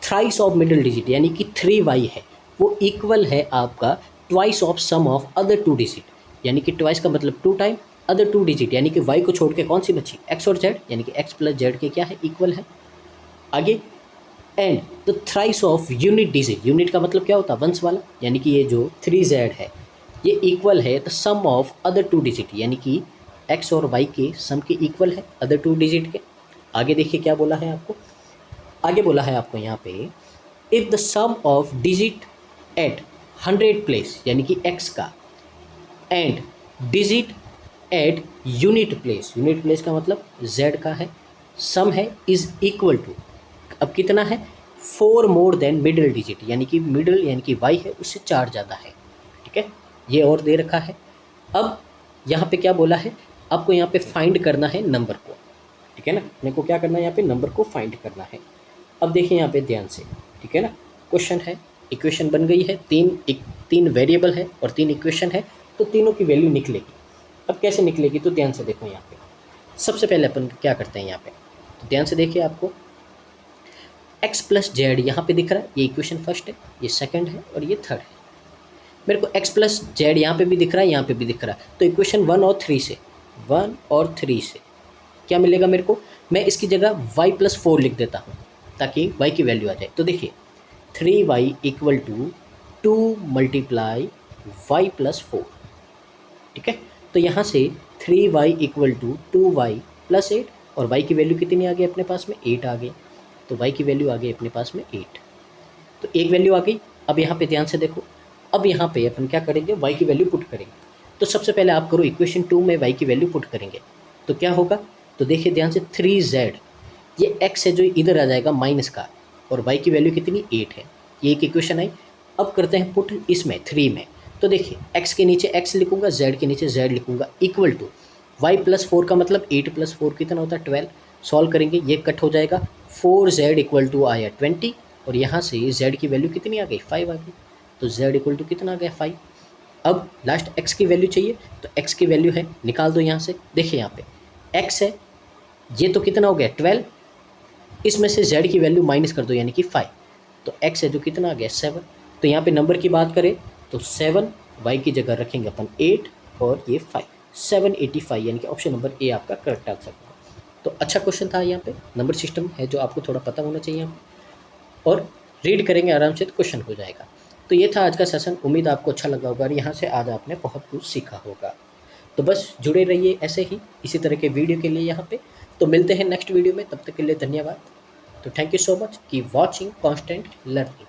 थ्राइस ऑफ मिडिल डिजिट यानी कि 3y है, वो इक्वल है आपका twice of sum of other 2 digit, यानी कि ट्वाइस का मतलब 2 टाइम, अदर 2 डिजिट यानी कि y को छोड़ के कौन सी बची, x और z, यानी कि x प्लस z के क्या है, इक्वल है। आगे and the thrice of unit digit, unit का मतलब क्या होता है, वंस वाला, यानी कि ये जो 3z है ये इक्वल है the sum of other 2 digit, यानी कि x और y के सम के इक्वल है अदर 2 डिजिट के। आगे देखिए क्या बोला है आपको, आगे बोला है आपको यहाँ पे, if the sum of digit at 100 place यानी कि x का and digit at unit place का मतलब z का है, सम है इज इक्वल टू, अब कितना है, 4 मोर देन मिडिल डिजिट, यानी कि मिडिल यानी कि y है उससे 4 ज़्यादा है, ठीक है, ये और दे रखा है। अब यहाँ पे क्या बोला है, आपको यहाँ पे फाइंड करना है नंबर को, ठीक है ना, अपने को क्या करना है, यहाँ पे नंबर को फाइंड करना है। अब देखिए यहाँ पे ध्यान से, ठीक है ना, क्वेश्चन है, इक्वेशन बन गई है, तीन वेरिएबल है और 3 इक्वेशन है, तो तीनों की वैल्यू निकलेगी। अब कैसे निकलेगी, तो ध्यान से देखो यहाँ पे, सबसे पहले अपन क्या करते हैं यहाँ पे, तो ध्यान से देखिए, आपको x प्लस जेड यहाँ पे दिख रहा है, ये इक्वेशन फर्स्ट है, ये सेकंड है और ये थर्ड है। मेरे को x प्लस जेड यहाँ पे भी दिख रहा है, यहाँ पे भी दिख रहा है, तो इक्वेशन 1 और 3 से क्या मिलेगा मेरे को, मैं इसकी जगह y प्लस 4 लिख देता हूँ ताकि y की वैल्यू आ जाए। तो देखिए 3y equal to 2 multiply y plus 4, ठीक है। तो यहाँ से 3y equal to 2y plus 8 और y की वैल्यू कितनी आ गई अपने पास में, 8 आ गई। तो y की वैल्यू आ गई अपने पास में 8, तो एक वैल्यू आ गई। अब यहाँ पे ध्यान से देखो, अब यहाँ पे अपन क्या करेंगे, y की वैल्यू पुट करेंगे। तो सबसे पहले आप करो इक्वेशन 2 में y की वैल्यू पुट करेंगे तो क्या होगा, तो देखिए ध्यान से 3z, ये x है जो इधर आ जाएगा माइनस का, और y की वैल्यू कितनी 8 है, ये एक इक्वेशन आई। अब करते हैं पुट इसमें 3 में, तो देखिए x के नीचे x लिखूंगा, z के नीचे z लिखूंगा, इक्वल टू y प्लस 4 का मतलब 8 प्लस 4 कितना होता है 12, सॉल्व करेंगे ये कट हो जाएगा, 4z इक्वल टू आया 20 और यहाँ से z की वैल्यू कितनी आ गई 5 आ गई, तो z इक्वल टू कितना आ गया 5। अब लास्ट x की वैल्यू चाहिए, तो x की वैल्यू है, निकाल दो यहाँ से, देखिए यहाँ पे x है, ये तो कितना हो गया 12, इसमें से z की वैल्यू माइनस कर दो यानी कि 5, तो x है जो कितना आ गया 7। तो यहाँ पे नंबर की बात करें तो 7, y की जगह रखेंगे अपन 8 और ये 5, 785 यानी कि ऑप्शन नंबर ए आपका करेक्ट आंसर होगा। तो अच्छा क्वेश्चन था, यहाँ पे नंबर सिस्टम है जो आपको थोड़ा पता होना चाहिए यहाँ पे, और रीड करेंगे आराम से तो क्वेश्चन हो जाएगा। तो ये था आज का सेशन, उम्मीद आपको अच्छा लगा होगा और यहाँ से आज आपने बहुत कुछ सीखा होगा। तो बस जुड़े रहिए ऐसे ही इसी तरह के वीडियो के लिए यहाँ पे। तो मिलते हैं नेक्स्ट वीडियो में, तब तक के लिए धन्यवाद। तो thank you so much, keep watching constant learning.